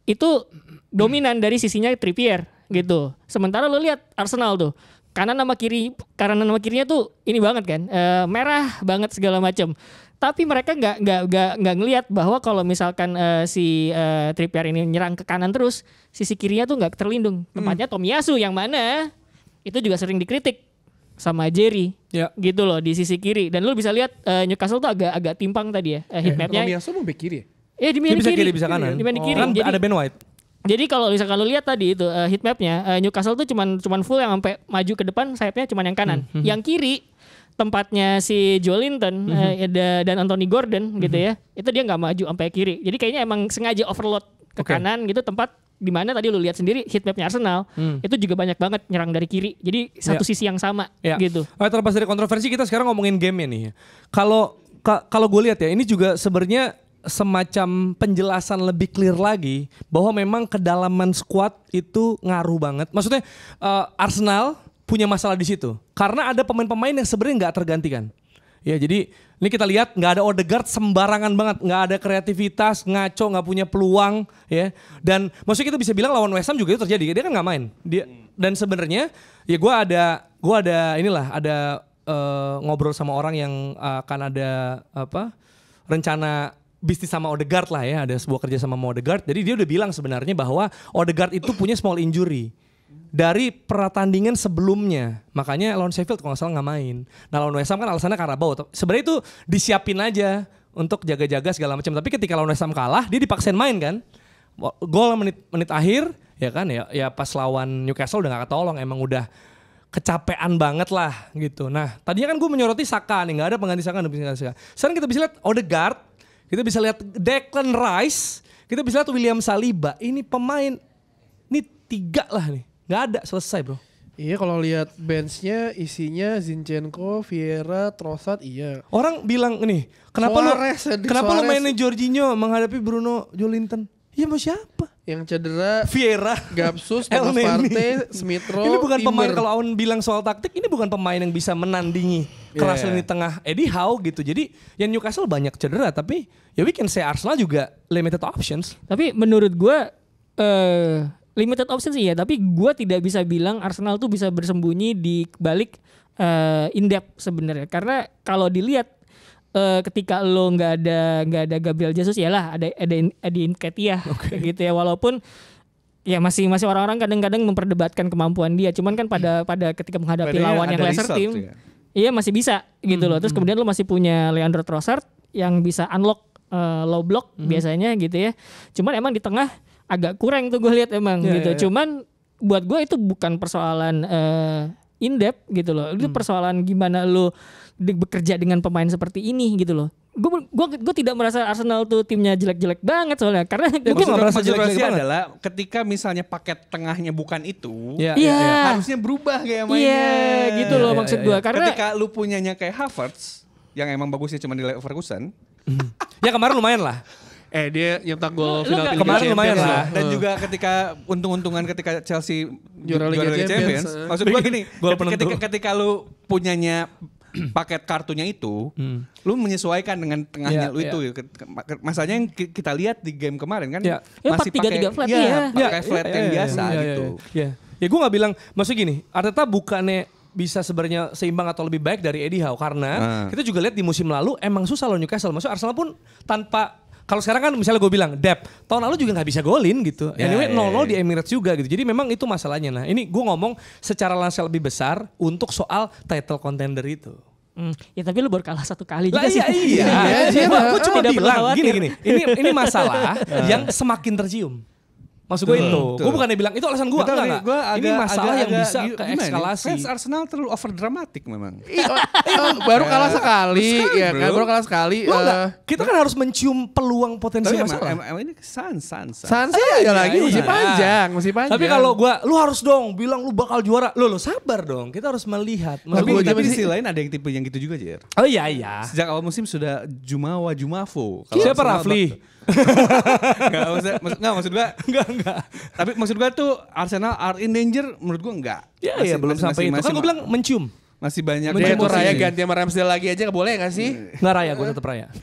Itu dominan dari sisinya Trippier. gitu. Sementara lo lihat Arsenal tuh kanan sama kirinya tuh ini banget kan, merah banget segala macam. Tapi mereka nggak ngelihat bahwa kalau misalkan si Trippier ini nyerang ke kanan terus, sisi kirinya tuh nggak terlindung. Tempatnya Tomiyasu yang mana itu juga sering dikritik sama Jerry, gitu loh di sisi kiri. Dan lu bisa lihat Newcastle tuh agak timpang tadi ya heat mapnya. Tomiyasu mau bek kiri ya? Iya di main kiri, bisa kanan. Di main kiri. Kan Jadi ada Ben White. Jadi kalau misalkan lu lihat tadi itu heat mapnya, Newcastle tuh cuman full yang sampai maju ke depan, sayapnya cuman yang kanan. Yang kiri tempatnya si Joelinton dan Anthony Gordon gitu ya, itu dia nggak maju sampai kiri. Jadi kayaknya emang sengaja overload ke kanan gitu, tempat di mana tadi lu lihat sendiri heat mapnya Arsenal itu juga banyak banget nyerang dari kiri. Jadi satu sisi yang sama gitu. Terlepas dari kontroversi, kita sekarang ngomongin game-nya nih. Kalau gue lihat ya, ini juga sebenarnya semacam penjelasan lebih clear lagi bahwa memang kedalaman squad itu ngaruh banget. Maksudnya Arsenal punya masalah di situ karena ada pemain-pemain yang sebenarnya nggak tergantikan. Ya jadi ini kita lihat nggak ada Odegaard sembarangan banget, nggak ada kreativitas, ngaco, nggak punya peluang ya. Dan maksudnya kita bisa bilang lawan West Ham juga itu terjadi. Dia kan nggak main. Dan sebenarnya ya gue ada ngobrol sama orang yang akan ada rencana bisnis sama Odegaard lah ya, ada sebuah kerja sama Odegaard. Jadi dia udah bilang sebenarnya bahwa Odegaard itu punya small injury dari pertandingan sebelumnya. Makanya lawan Sheffield kalau nggak salah nggak main. Nah lawan West Ham kan alasannya Carabao. Sebenarnya itu disiapin aja untuk jaga-jaga segala macam. Tapi ketika lawan West Ham kalah, dia dipaksain main kan. Gol menit akhir ya kan ya pas lawan Newcastle udah nggak ketolong, emang udah kecapean banget lah gitu. Nah tadinya kan gue menyoroti Saka nih, nggak ada pengganti Saka. Sekarang kita bisa lihat Odegaard, kita bisa lihat Declan Rice, kita bisa lihat William Saliba. Ini pemain, ini 3 lah nih. Gak ada, selesai bro. Iya kalau lihat benchnya isinya Zinchenko, Vieira, Trossard iya. Orang bilang nih, kenapa lu mainnya Jorginho menghadapi Bruno Joelinton? Iya mau siapa? Yang cedera Vieira, Gapsus, Thomas Partey, Smith Rowe, ini bukan pemain, Timber. kalau Aun bilang soal taktik, ini bukan pemain yang bisa menandingi keras lini tengah Eddie Howe gitu. Jadi yang Newcastle banyak cedera, tapi ya we can say Arsenal juga limited options. Tapi menurut gue limited options iya, tapi gue tidak bisa bilang Arsenal tuh bisa bersembunyi di balik in depth sebenarnya. Karena kalau dilihat ketika lo nggak ada Gabriel Jesus, yalah ada Eddie Nketiah gitu ya, walaupun ya masih orang-orang kadang-kadang memperdebatkan kemampuan dia, cuman kan pada ketika menghadapi lawan yang lesser team iya masih bisa gitu loh. Terus kemudian lo masih punya Leandro Trossard yang bisa unlock low block biasanya gitu ya, cuman emang di tengah agak kurang tuh gue lihat emang gitu. Cuman buat gue itu bukan persoalan in depth gitu loh, itu persoalan gimana lo bekerja dengan pemain seperti ini gitu loh. Gue tidak merasa Arsenal tuh timnya jelek-jelek banget soalnya, karena gue nggak merasa jelek-jelek banget. Adalah ketika misalnya paket tengahnya bukan itu, harusnya berubah kayak mainnya. Iya, gitu loh maksud gue. Karena ketika lu punyanya kayak Havertz yang emang bagusnya cuma di Leverkusen, ya kemarin lumayan lah. Dia nyetak gol final kemarin lumayan lah. Dan juga ketika untung-untungan ketika Chelsea juara Liga Champions. Maksud gue gini, ketika lu punyanya paket kartunya itu, lu menyesuaikan dengan tengahnya lu itu. Masalahnya yang kita lihat di game kemarin kan masih pakai 4-3-3 flat pakai flat yang biasa gitu. Ya gue nggak bilang, maksud gini, Arteta bukannya bisa sebenarnya seimbang atau lebih baik dari Eddie Howe, karena kita juga lihat di musim lalu emang susah loh Newcastle. Maksud Arsenal pun tanpa, kalau sekarang kan misalnya gue bilang depth, tahun lalu juga nggak bisa golin gitu. Anyway 0-0 di Emirates juga gitu. Jadi memang itu masalahnya. Nah ini gue ngomong secara lanskap lebih besar untuk soal title contender itu. Ya tapi lu baru kalah 1 kali juga sih. Iya. Gue cuma bilang gini. Ini masalah yang semakin tercium. Maksud gue itu. Gue bukannya bilang itu alasan gue. Enggak. Ini masalah yang bisa ke eskalasi. Fans Arsenal terlalu over dramatik memang. Baru kalah sekali. Ya kan, baru kalah sekali. Kita kan harus mencium peluang potensi masalah. Emang ini sans sih ada lagi, masih panjang. Tapi kalau gue, lu harus dong bilang lu bakal juara. Lu sabar dong. Kita harus melihat. Tapi di sisi lain ada yang tipe yang gitu juga, Jer. Oh iya. Sejak awal musim sudah Jumafo. Siapa Rafli? Enggak maksud gua enggak. Tapi maksud gua tuh Arsenal are in danger, menurut gua enggak. Iya belum sampai itu. Kan gua bilang mencium. Masih banyak. Dia itu Raya ganti sama Ramsdale lagi aja boleh gak sih? Enggak Raya, gua tetap Raya.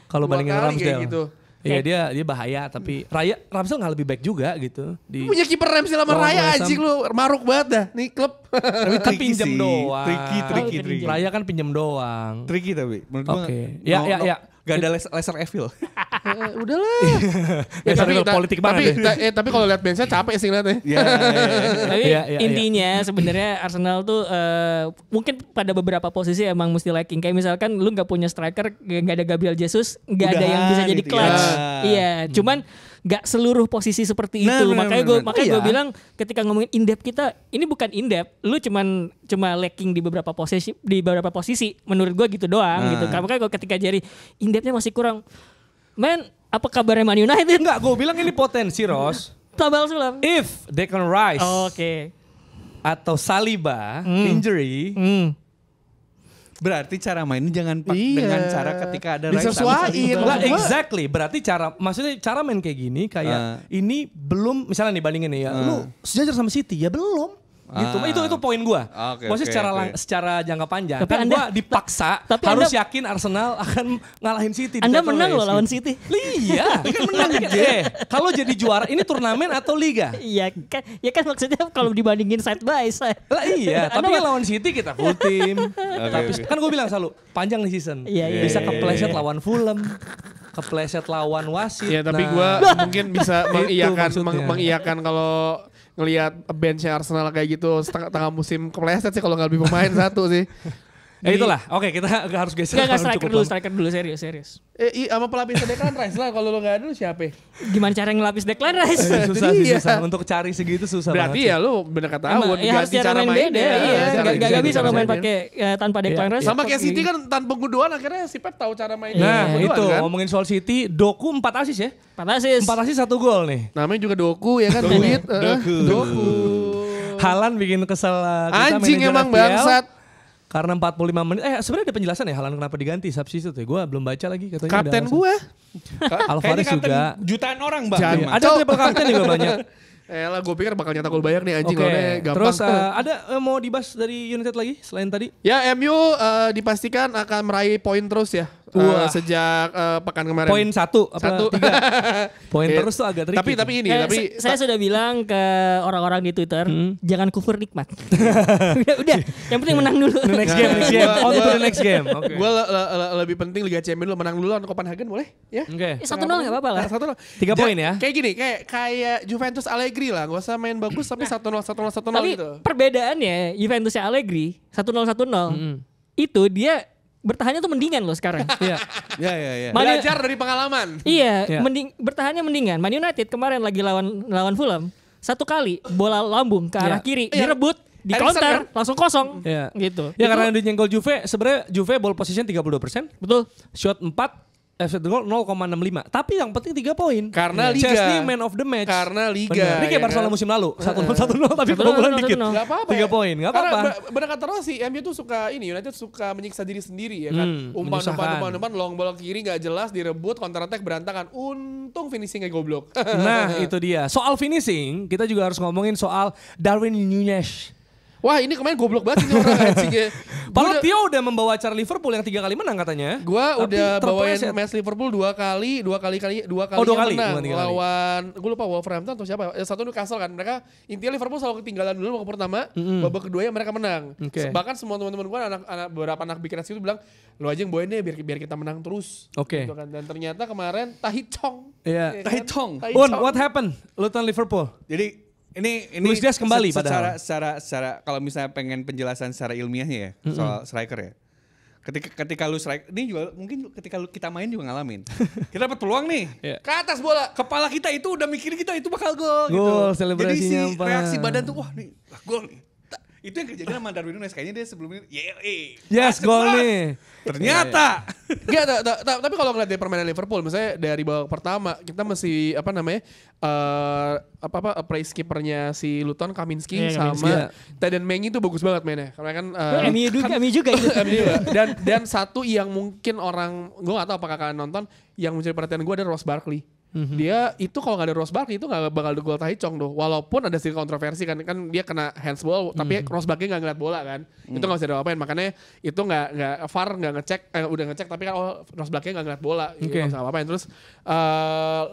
Kalau bandingin Ramsdale. Gitu. Iya dia bahaya tapi Ramsdale nggak lebih baik juga gitu. Punya kiper Ramsdale sama Raya anjing lu maruk banget dah nih klub. Tapi Kan pinjem doang. Tricky. Raya kan pinjem doang. Tricky tapi menurut gua. Oke. Ya. Gak ada laser evil. Udahlah. Ya, tapi politik banget tapi kalau lihat benchnya capek sih liatnya. Tapi Iya. intinya sebenarnya Arsenal tuh mungkin pada beberapa posisi emang mesti lacking. Kayak misalkan lu nggak punya striker, nggak ada Gabriel Jesus, nggak ada yang bisa jadi clutch. Iya, cuman nggak seluruh posisi seperti itu. Makanya gue bilang ketika ngomongin in depth kita, ini bukan in depth. Lu cuma lacking di beberapa posisi menurut gue gitu doang gitu. Makanya gue ketika jadi in depthnya masih kurang. Men, apa kabarnya Man United? Enggak, gue bilang ini potensi Ros. Tabal sulam. If Declan Rice Oke. atau Saliba injury, berarti cara mainnya jangan dengan cara ketika ada Rice sama disesuaiin. Saliba. Lah, exactly. Berarti maksudnya cara main kayak gini kayak ini belum, misalnya nih bandingin nih ya, lu sejajar sama City ya belum. Gitu. Itu poin gua. Maksudnya secara jangka panjang. Tapi kan gua dipaksa harus yakin Arsenal akan ngalahin City. Anda menang loh lawan City. Iya, kan menang kalau jadi juara ini turnamen atau liga? Iya kan, ya kan maksudnya kalau dibandingin side by side. Lah iya, tapi kan lawan City kita full tim. Tapi kan gue bilang selalu panjang nih season. Iya. Bisa kepleset lawan Fulham, kepleset lawan wasit. Ya tapi gue mungkin bisa mengiyakan kalau ngelihat benchnya Arsenal kayak gitu tengah musim kepleset sih kalau nggak lebih pemain satu sih. Itulah, oke kita harus geser. Striker dulu serius. Sama pelapis Declan Rice lah, kalau lo nggak ada lu siapa? Gimana cara ngelapis Declan Rice? Susah. Untuk cari segitu susah banget. Berarti ya lu bener kata Awan, harus cara main beda. Gak bisa lo main pakai tanpa Declan Rice. Sama kayak City kan tanpa Gundogan akhirnya si Pep tahu cara main. Nah itu ngomongin soal City, Doku 4 assist ya. 4 assist 1 gol nih. Namanya juga Doku ya kan, duit. Doku. Haaland bikin kesel anjing emang bangsat. Karena 45 menit, sebenarnya ada penjelasan ya Haaland kenapa diganti substitute ya. Gue belum baca lagi katanya. Kapten gue. Alvarez juga. Jutaan orang bang. Ada triple kapten juga banyak. Lah gue pikir bakal nyetak gol banyak nih anjing. Gampang. Terus ada mau dibahas dari United lagi selain tadi? Ya MU dipastikan akan meraih poin terus ya. Sejak pekan kemarin. Poin 1 apa 3? Poin terus tuh agak tricky. Tapi saya sudah bilang ke orang-orang di Twitter, jangan kufur nikmat. udah, yang penting menang dulu. Next game. On to the next game. Okay. Gue lebih penting Liga Champions menang dulu lawan Copenhagen boleh? Ya. Oke. 1-0 enggak apa-apa lah. 3 poin ya. Kayak gini, kayak Juventus Allegri lah, gak usah main bagus tapi 1-0 Tapi gitu. perbedaannya Juventusnya Allegri 1-0 itu dia bertahannya tuh mendingan loh sekarang. Iya. Belajar dari pengalaman. Iya, bertahannya mendingan. Man United kemarin lagi lawan Fulham, 1 kali bola lambung ke arah kiri, direbut, di counter, langsung kosong. Gitu. Ya karena dia nyenggol Juve, sebenarnya Juve ball position 32%. Betul. Shot 4, goal 0,65. Tapi yang penting 3 poin. Karena Liga. Chelsea man of the match. Karena Liga. Bener. Ini kayak Barcelona musim lalu. 1-0 tapi kebobolan dikit. Gak apa-apa 3 poin, gak apa-apa. Bener kata Rossi, MU tuh suka United suka menyiksa diri sendiri ya kan. Umpan, long bola kiri gak jelas, direbut, counter attack berantakan. Untung finishingnya goblok. Nah itu dia. Soal finishing, kita juga harus ngomongin soal Darwin Núñez. Wah ini kemarin goblok banget ini orang anjing ya. Padahal Theo udah membawa acara Liverpool yang 3 kali menang katanya. Gua udah bawain match Liverpool 2 kali menang lawan gue lupa Wolverhampton atau siapa. Satu Newcastle kan. Mereka intinya Liverpool selalu ketinggalan dulu babak pertama, babak kedua ya mereka menang. Bahkan semua teman-teman gue beberapa anak bikin itu bilang, "Lu aja yang bawain deh biar kita menang terus." Gitu kan. Dan ternyata kemarin Tahithong. Iya. Tahithong. What happened? Luton Liverpool. Jadi ini Luis Diaz kembali secara kalau misalnya pengen penjelasan secara ilmiahnya ya soal striker ya. Ketika lu strike, ini juga mungkin ketika kita main juga ngalamin. Kita dapat peluang nih. Ke atas bola. Kepala kita itu udah mikir kita itu bakal gol gitu. Selebrasinya. Jadi si reaksi badan tuh wah nih gol nih. Itu yang kejadian sama Darwin Núñez kayaknya dia sebelumnya yes gol nih. Ternyata. Tapi kalau ngeliat dari permainan Liverpool misalnya dari babak pertama kita mesti praise keepernya si Luton Kaminski sama Teden Mengi itu bagus banget mainnya. Karena kan MU juga itu. Dan satu yang mungkin orang gue gak tahu apakah kalian nonton yang mencuri perhatian gue ada Ross Barkley. Dia itu kalau nggak ada Ross Barkley itu nggak bakal ada gol Taicong tuh. Walaupun ada sedikit kontroversi kan dia kena handsball, tapi Ross Barkley nggak ngeliat bola kan. Itu nggak bisa diapain. Makanya itu nggak VAR nggak ngecek, udah ngecek tapi kan Ross Barkley nggak ngeliat bola. Nggak bisa apa-apain. Terus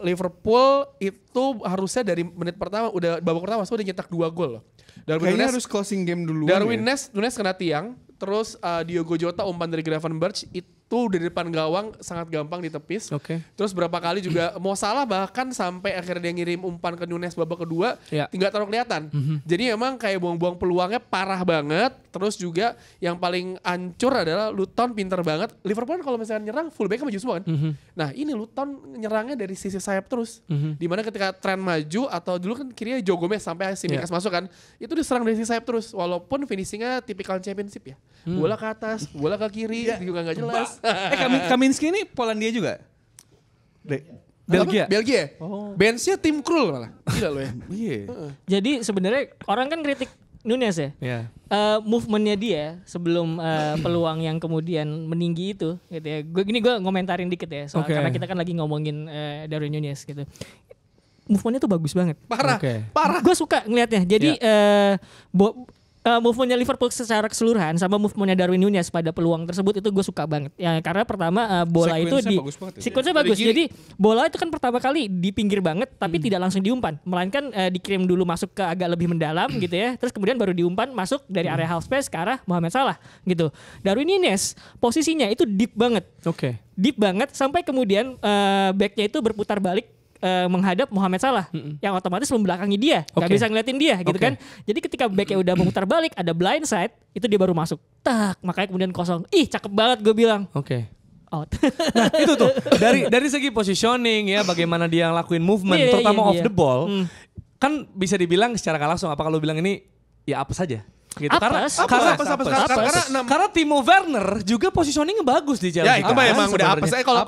Liverpool itu harusnya dari menit pertama babak pertama udah nyetak 2 gol loh. Kayaknya harus closing game dulu. Darwin Nunes kena tiang, terus Diogo Jota umpan dari Gravenberch itu dari depan gawang sangat gampang ditepis. Terus berapa kali juga Mo Salah bahkan sampai akhirnya dia ngirim umpan ke Nunes babak kedua, tinggal taruh kelihatan. Jadi emang kayak buang-buang peluangnya parah banget. Terus juga yang paling hancur adalah Luton pinter banget. Liverpool kalau misalnya nyerang fullback maju semua kan. Nah ini Luton nyerangnya dari sisi sayap terus. Dimana ketika tren maju atau dulu kan kirinya Joe Gomez sampai Tsimikas masuk kan, itu diserang dari sisi sayap terus. Walaupun finishingnya tipikal championship ya. Bola ke atas, bola ke kiri juga nggak jelas. Kaminski ini Polandia juga? Belgia. Benchnya tim Krul malah. Gila lo ya. Jadi sebenarnya orang kan kritik Nunes ya. Movementnya dia sebelum peluang yang kemudian meninggi itu gitu ya. Gue ngomentarin dikit ya soal karena kita kan lagi ngomongin Darwin Nunes gitu. Movementnya tuh bagus banget. Parah. Gue suka ngelihatnya. Jadi movementnya Liverpool secara keseluruhan sama movementnya Darwin Nunes pada peluang tersebut itu gue suka banget. Ya karena pertama bola itu di sekuensnya bagus. Jadi bola itu kan pertama kali di pinggir banget tapi tidak langsung diumpan, melainkan dikirim dulu masuk ke agak lebih mendalam gitu ya. Terus kemudian baru diumpan masuk dari area half space ke arah Mohamed Salah gitu. Darwin Nunes posisinya itu deep banget. Deep banget sampai kemudian backnya itu berputar balik menghadap Mohamed Salah yang otomatis membelakangi dia, nggak bisa ngeliatin dia gitu kan. Jadi ketika backnya udah memutar balik ada blind side itu dia baru masuk, makanya kemudian kosong. Ih cakep banget gue bilang. Out. Nah itu tuh dari segi positioning ya, bagaimana dia ngelakuin movement terutama off the ball kan bisa dibilang secara gak langsung apa kalau bilang ini ya apa saja. Gitu. Karena Timo Werner juga positioningnya bagus di Chelsea. Ya itu mah emang udah apa saya kalau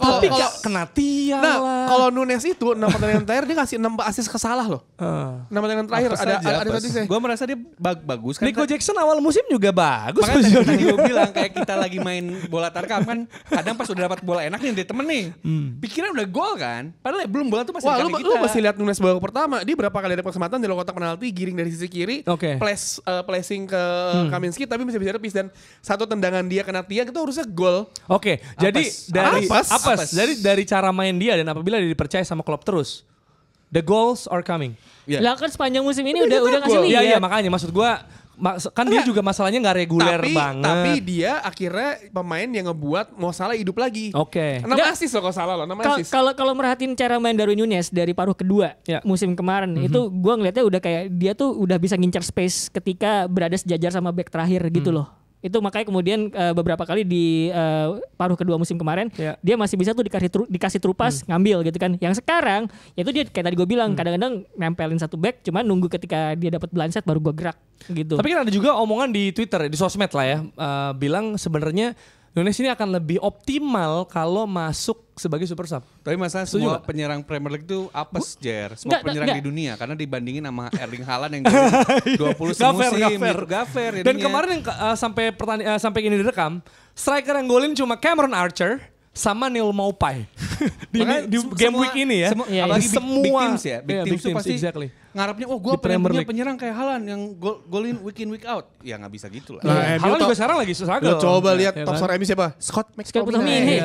kena tiang lah. Kalau Nunes itu 6 pertandingan terakhir dia ngasih 6 assist ke Salah loh. 6 pertandingan terakhir ada statistiknya. Gue merasa dia bagus kan. Nico Jackson awal musim juga bagus. Makanya tadi gue bilang kayak kita lagi main bola tarkam kan, kadang pas udah dapat bola enak nih dari temen nih, pikiran udah gol kan, padahal belum bola tuh masih di kaki kita. Lu masih lihat Nunes babak pertama, dia berapa kali ada kesempatan di kotak penalti, giring dari sisi kiri, placing ke Kaminski tapi bisa tepis dan satu tendangan dia kena tiang itu harusnya gol. Jadi dari cara main dia dan apabila dia dipercaya sama klub terus, the goals are coming. Lah kan sepanjang musim ini udah ngasih lihat. Iya makanya maksud gua kan dia juga masalahnya nggak reguler banget. Tapi dia akhirnya pemain yang ngebuat Mo Salah hidup lagi. 6 assist loh kalau salah loh, 6 assist. Kalau merhatiin cara main Darwin Nunes dari paruh kedua musim kemarin itu gue ngeliatnya udah kayak dia tuh udah bisa ngincar space ketika berada sejajar sama back terakhir gitu loh. Itu makanya kemudian beberapa kali di paruh kedua musim kemarin dia masih bisa tuh dikasih trupas ngambil gitu kan. Yang sekarang itu dia kayak tadi gue bilang kadang-kadang nempelin satu back cuman nunggu ketika dia dapat blind set baru gue gerak gitu. Tapi kan ada juga omongan di Twitter, di sosmed lah ya, bilang sebenarnya Nunes ini akan lebih optimal kalau masuk sebagai super sub. Tapi masalah semua penyerang Premier League itu apes, Jer. Semua penyerang di dunia karena dibandingin sama Erling Haaland yang 20 semusim. Gafer. Dan kemarin yang sampai ini direkam, striker yang golin cuma Cameron Archer sama Neil Maupay di game week ini ya. Apalagi big teams ya. Big teams itu pasti ngarapnya gue pengen punya penyerang kayak Haaland yang golin week in week out. Ya gak bisa gitu lah. Haaland juga sekarang lagi susah. Coba lihat top scorer MU siapa? Scott McTominay.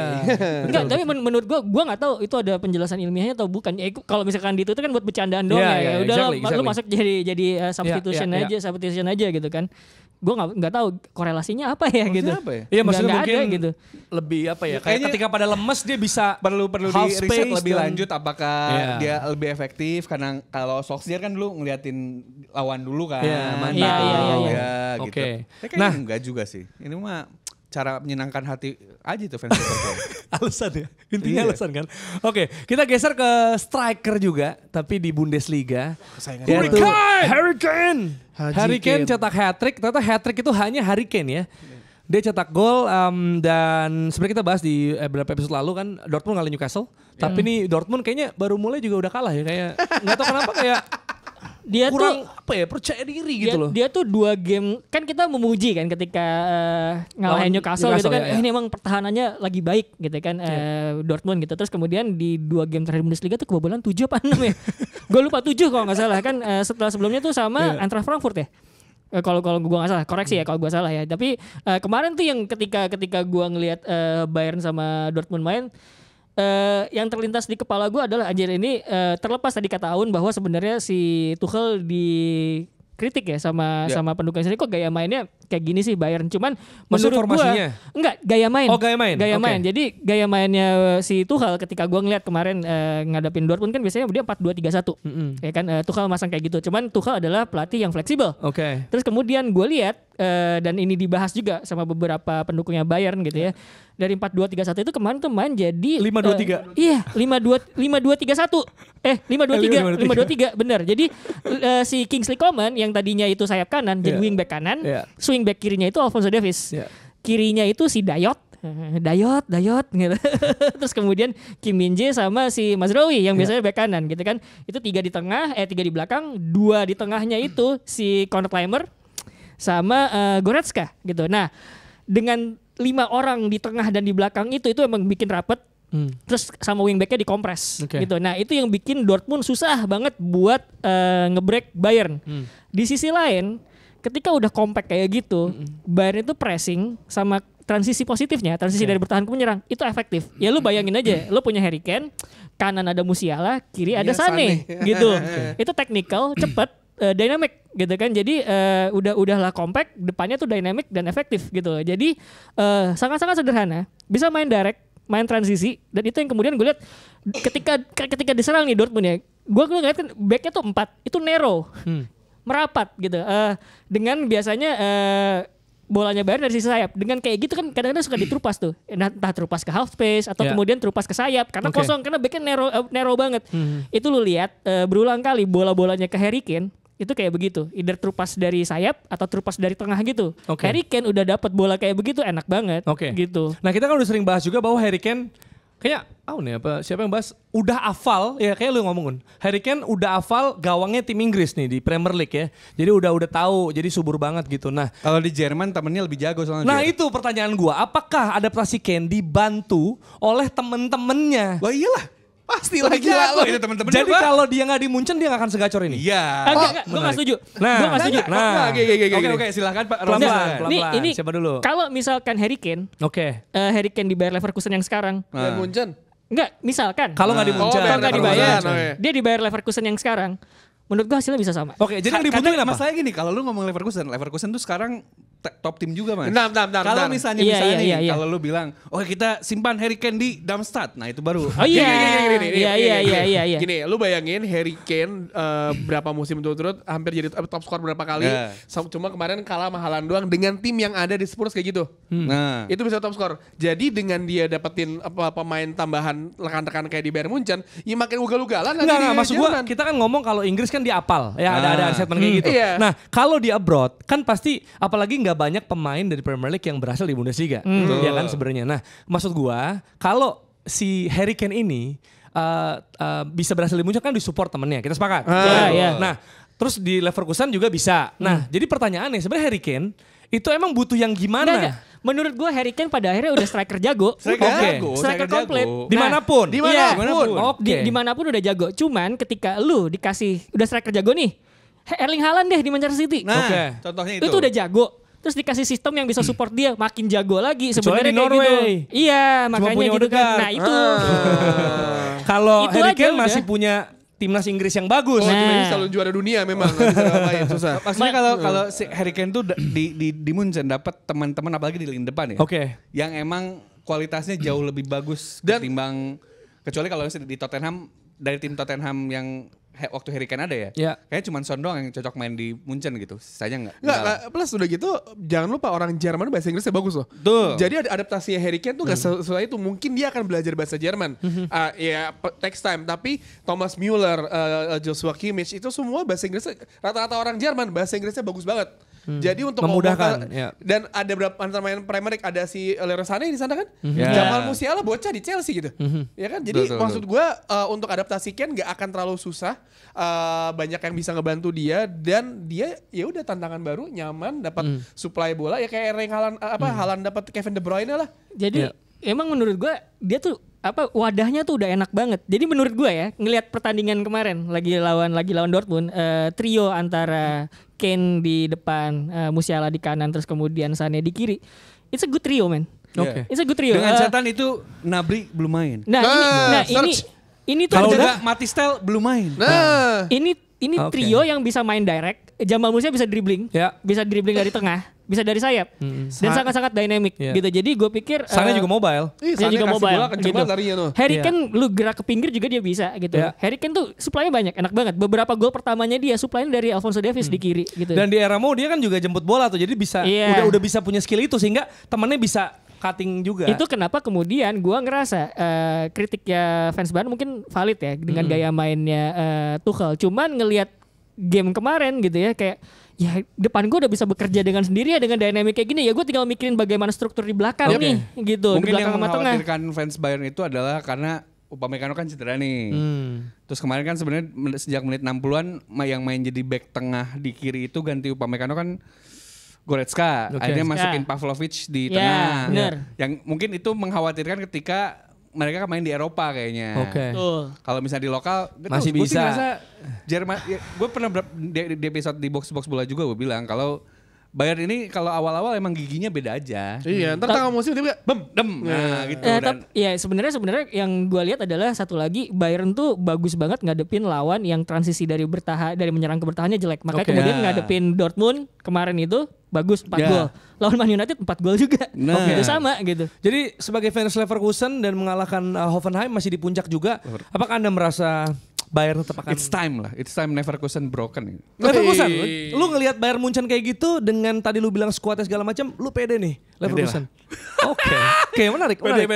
Enggak, tapi menurut gue gak tahu itu ada penjelasan ilmiahnya atau bukan. Kalau misalkan di Twitter kan buat bercandaan doang ya. Udah lu masuk jadi substitution aja gitu kan. Gue nggak tahu korelasinya apa ya gitu. Iya maksudnya mungkin gitu. Lebih apa ya? Kayak ketika pada lemes dia bisa perlu di riset lebih lanjut apakah dia lebih efektif karena kalau Solskjaer kan dulu ngeliatin lawan dulu kan. Iya. Gitu. Nah enggak juga sih. Ini mah cara menyenangkan hati aja tuh fans Liverpool. Alasan ya, intinya alasan kan. Kita geser ke striker juga, tapi di Bundesliga. Harry Kane cetak hat-trick, ternyata hat-trick itu hanya Harry Kane ya. Dia cetak gol dan sebenarnya kita bahas di beberapa episode lalu kan Dortmund ngalahin Newcastle. Tapi nih Dortmund kayaknya baru mulai juga udah kalah ya, kayak nggak tahu kenapa kayak Dia kurang tuh apa ya percaya diri gitu loh. Dia tuh 2 game kan kita memuji kan ketika ngalahin Newcastle gitu kan. Ya. Ini emang pertahanannya lagi baik gitu kan Dortmund gitu. Terus kemudian di 2 game terakhir Bundesliga tuh kebobolan 7 apa 6 ya. Gue lupa 7 kalau nggak salah kan setelah sebelumnya tuh sama Eintracht Frankfurt ya. Kalau gue nggak salah, koreksi ya kalau gue salah ya. Tapi kemarin tuh yang ketika gue ngelihat Bayern sama Dortmund main, yang terlintas di kepala gue adalah anjir ini terlepas tadi kata Aun bahwa sebenarnya si Tuchel dikritik ya sama pendukung sendiri, kok gaya mainnya kayak gini sih Bayern. Cuman menurut gue enggak, gaya main. Oh, gaya main. Jadi gaya mainnya si Tuchel ketika gue ngeliat kemarin ngadapin Dortmund kan biasanya dia 4-2-3-1. Ya kan Tuchel masang kayak gitu. Cuman Tuchel adalah pelatih yang fleksibel. Terus kemudian gue lihat dan ini dibahas juga sama beberapa pendukungnya Bayern gitu ya. Dari 4-2-3-1 itu kemarin tuh main jadi 5-2-3. Iya, 5-2-3-1. 5-2-3 benar. Jadi si Kingsley Coman yang tadinya itu sayap kanan jadi wingback kanan, swingback kirinya itu Alphonso Davies. Kirinya itu si Dayot gitu. Terus kemudian Kim Min-jae sama si Mazraoui yang biasanya back kanan gitu kan. Itu 3 di tengah, 3 di belakang, 2 di tengahnya itu si Conor Clymer sama Goretzka gitu. Nah, dengan 5 orang di tengah dan di belakang itu emang bikin rapet. Terus sama wingbacknya dikompres gitu. Nah itu yang bikin Dortmund susah banget buat ngebreak Bayern. Di sisi lain ketika udah compact kayak gitu, Bayern itu pressing sama transisi positifnya, transisi dari bertahan ke menyerang itu efektif. Ya lu bayangin aja, lu punya Harry Kane, kanan ada Musiala, kiri ada Sané gitu. Itu technical, cepet, dynamic gitu kan. Jadi udahlah compact, depannya tuh dynamic dan efektif gitu. Jadi sangat-sangat sederhana, bisa main direct, main transisi, dan itu yang kemudian gue lihat ketika diserang nih Dortmund ya, gue ngeliat kan backnya tuh 4 itu narrow, merapat gitu, dengan biasanya bolanya Bayern dari sisi sayap. Dengan kayak gitu kan kadang-kadang suka diterupas tuh, entah terupas ke half space atau kemudian terupas ke sayap karena kosong, karena backnya narrow banget. Itu lu lihat berulang kali bola-bolanya ke Harry Kane itu kayak begitu, either terupas dari sayap atau terupas dari tengah gitu. Harry Kane udah dapat bola kayak begitu enak banget gitu. Nah kita kan udah sering bahas juga bahwa Harry Kane kayaknya siapa yang bahas udah hafal ya, kayak lu ngomongin Harry Kane udah hafal gawangnya tim Inggris nih di Premier League ya. Jadi udah tahu, jadi subur banget gitu. Nah, kalau di Jerman temennya lebih jago soalnya. Nah, itu pertanyaan gua, apakah adaptasi Kane dibantu oleh temen-temennya? Wah iyalah. Pasti lagi gila lo. Jadi kalau dia nggak di Munchen dia nggak akan segacor ini. Iya. Gue nggak setuju. Gue nggak setuju. Oke, silakan Pak. Pelan-pelan. Ini siapa dulu? Kalau misalkan Harry Kane, Harry Kane di Bayer Leverkusen yang sekarang, Bayern Munchen. Enggak, misalkan. Kalau nggak di Munchen. Kalau nggak dibayar, dia di Bayer Leverkusen yang sekarang. Menurut gue hasilnya bisa sama. Oke, jadi yang dibutuhin apa? Masalahnya gini, kalau lu ngomong Leverkusen tuh sekarang top tim juga, Mas. Bentar. Kalau misalnya kalau lu bilang, kita simpan Harry Kane di Darmstadt. Nah, itu baru. Oh iya. Gini, lu bayangin Harry Kane berapa musim turut-turut hampir jadi top skor berapa kali. Cuma kemarin kalah sama Haaland doang dengan tim yang ada di Spurs kayak gitu. Nah, itu bisa top skor. Jadi dengan dia dapetin pemain tambahan rekan-rekan kayak di Bayern Munchen, ya makin ugal-ugalan. Enggak, maksud gua kita kan ngomong kalau Inggris kan diapal ya, ada statement kayak gitu. Nah, kalau di abroad kan pasti apalagi nggak banyak pemain dari Premier League yang berhasil di Bundesliga, ya kan sebenarnya. Nah, maksud gua kalau si Harry Kane ini bisa berhasil di Munchen kan disupport temennya, kita sepakat. Nah, terus di Leverkusen juga bisa. Nah, jadi pertanyaannya sebenarnya Harry Kane itu emang butuh yang gimana? Enggak. Menurut gue Harry Kane pada akhirnya udah striker jago. Striker komplit. Dimanapun. Dimanapun udah jago. Cuman ketika lu dikasih udah striker jago nih, Erling Haaland deh di Manchester City. Nah, contohnya itu. Itu udah jago. Terus dikasih sistem yang bisa support dia, makin jago lagi sebenarnya di Norway. Gitu. Iya, makanya gitu kan. Nah, itu. Kalau Harry Kane masih punya timnas Inggris yang bagus. Timnas selalu juara dunia memang. Susah. Maksudnya kalau si Harry Kane tuh di Munchen dapat teman-teman apalagi di lini depan ya. Yang emang kualitasnya jauh lebih bagus ketimbang, kecuali kalau di Tottenham, dari tim Tottenham yang waktu Harry Kane ada ya. Kayaknya cuma Son doang yang cocok main di Munchen gitu. Sisanya enggak. Plus udah gitu jangan lupa orang Jerman bahasa Inggrisnya bagus loh. Jadi adaptasinya Harry Kane tuh gak sesuai itu. Mungkin dia akan belajar bahasa Jerman. Takes time. Tapi Thomas Müller, Joshua Kimmich itu semua bahasa Inggrisnya rata-rata orang Jerman bahasa Inggrisnya bagus banget. Jadi untuk memudahkan, ngomong ya. dan ada berapa antara main Premier League ada si Leroy Sané di sana kan, Ya. Jamal Musiala bocah di Chelsea gitu, ya kan. Jadi Betul, maksud gue untuk adaptasi Ken nggak akan terlalu susah, banyak yang bisa ngebantu dia dan dia ya udah tantangan baru, nyaman, dapat supply bola ya kayak Erling Haaland Haaland dapat Kevin De Bruyne lah. Jadi emang menurut gue dia tuh wadahnya tuh udah enak banget. Jadi menurut gue ya ngelihat pertandingan kemarin lagi lawan Dortmund, trio antara Kane di depan, Musiala di kanan, terus kemudian Sané di kiri. It's a good trio, man. Oke. It's a good trio. Dengan catatan itu Nabri belum main. Ini tuh Kalau juga udah mati style belum main. ini Oke. trio yang bisa main direct. Jamal Musiala bisa dribbling, bisa dribbling dari tengah, bisa dari sayap, dan sangat-sangat dynamic gitu. Jadi gue pikir Sané juga mobile. Dia juga mobile gitu. Larinya tuh. Harry Kane lu gerak ke pinggir juga dia bisa gitu. Harry Kane tuh supply-nya banyak, enak banget. Beberapa gol pertamanya dia supply-nya dari Alphonso Davies di kiri gitu. Dan di era Mo dia kan juga jemput bola tuh, jadi bisa udah bisa punya skill itu sehingga temennya bisa cutting juga. Itu kenapa kemudian gua ngerasa kritiknya fans Bayern mungkin valid ya dengan gaya mainnya Tuchel. Cuman ngelihat game kemarin gitu ya, kayak ya depan gue udah bisa bekerja dengan sendiri ya dengan dynamic kayak gini, ya gue tinggal mikirin bagaimana struktur di belakang nih gitu. Mungkin di belakang yang sama tengah. mengkhawatirkan fans Bayern itu adalah karena Upamecano kan cedera nih. Terus kemarin kan sebenarnya sejak menit 60-an yang main jadi back tengah di kiri itu ganti Upamecano kan Goretzka. Akhirnya masukin Pavlovic di tengah. Bener. Yang mungkin itu mengkhawatirkan ketika mereka main di Eropa kayaknya. Kalau misalnya di lokal masih bisa. Jerman, ya, gue pernah di episode di box bola juga gue bilang kalau Bayern ini kalau awal-awal emang giginya beda aja. Iya, ntar tengah musim tiba nah gitu. Ya sebenarnya yang gue lihat adalah satu lagi, Bayern tuh bagus banget ngadepin lawan yang transisi dari menyerang ke bertahannya jelek. Makanya kemudian ngadepin Dortmund kemarin itu bagus 4 gol. Lawan Man United 4 gol juga. Itu sama gitu. Jadi sebagai fans Leverkusen dan mengalahkan Hoffenheim masih di puncak juga, apakah Anda merasa Bayern tetap akan... It's time Leverkusen broken. Leverkusen, lu ngelihat Bayern Munchen kayak gitu dengan tadi lu bilang skuadnya segala macam, lu pede nih Leverkusen. Oke, menarik. Beda.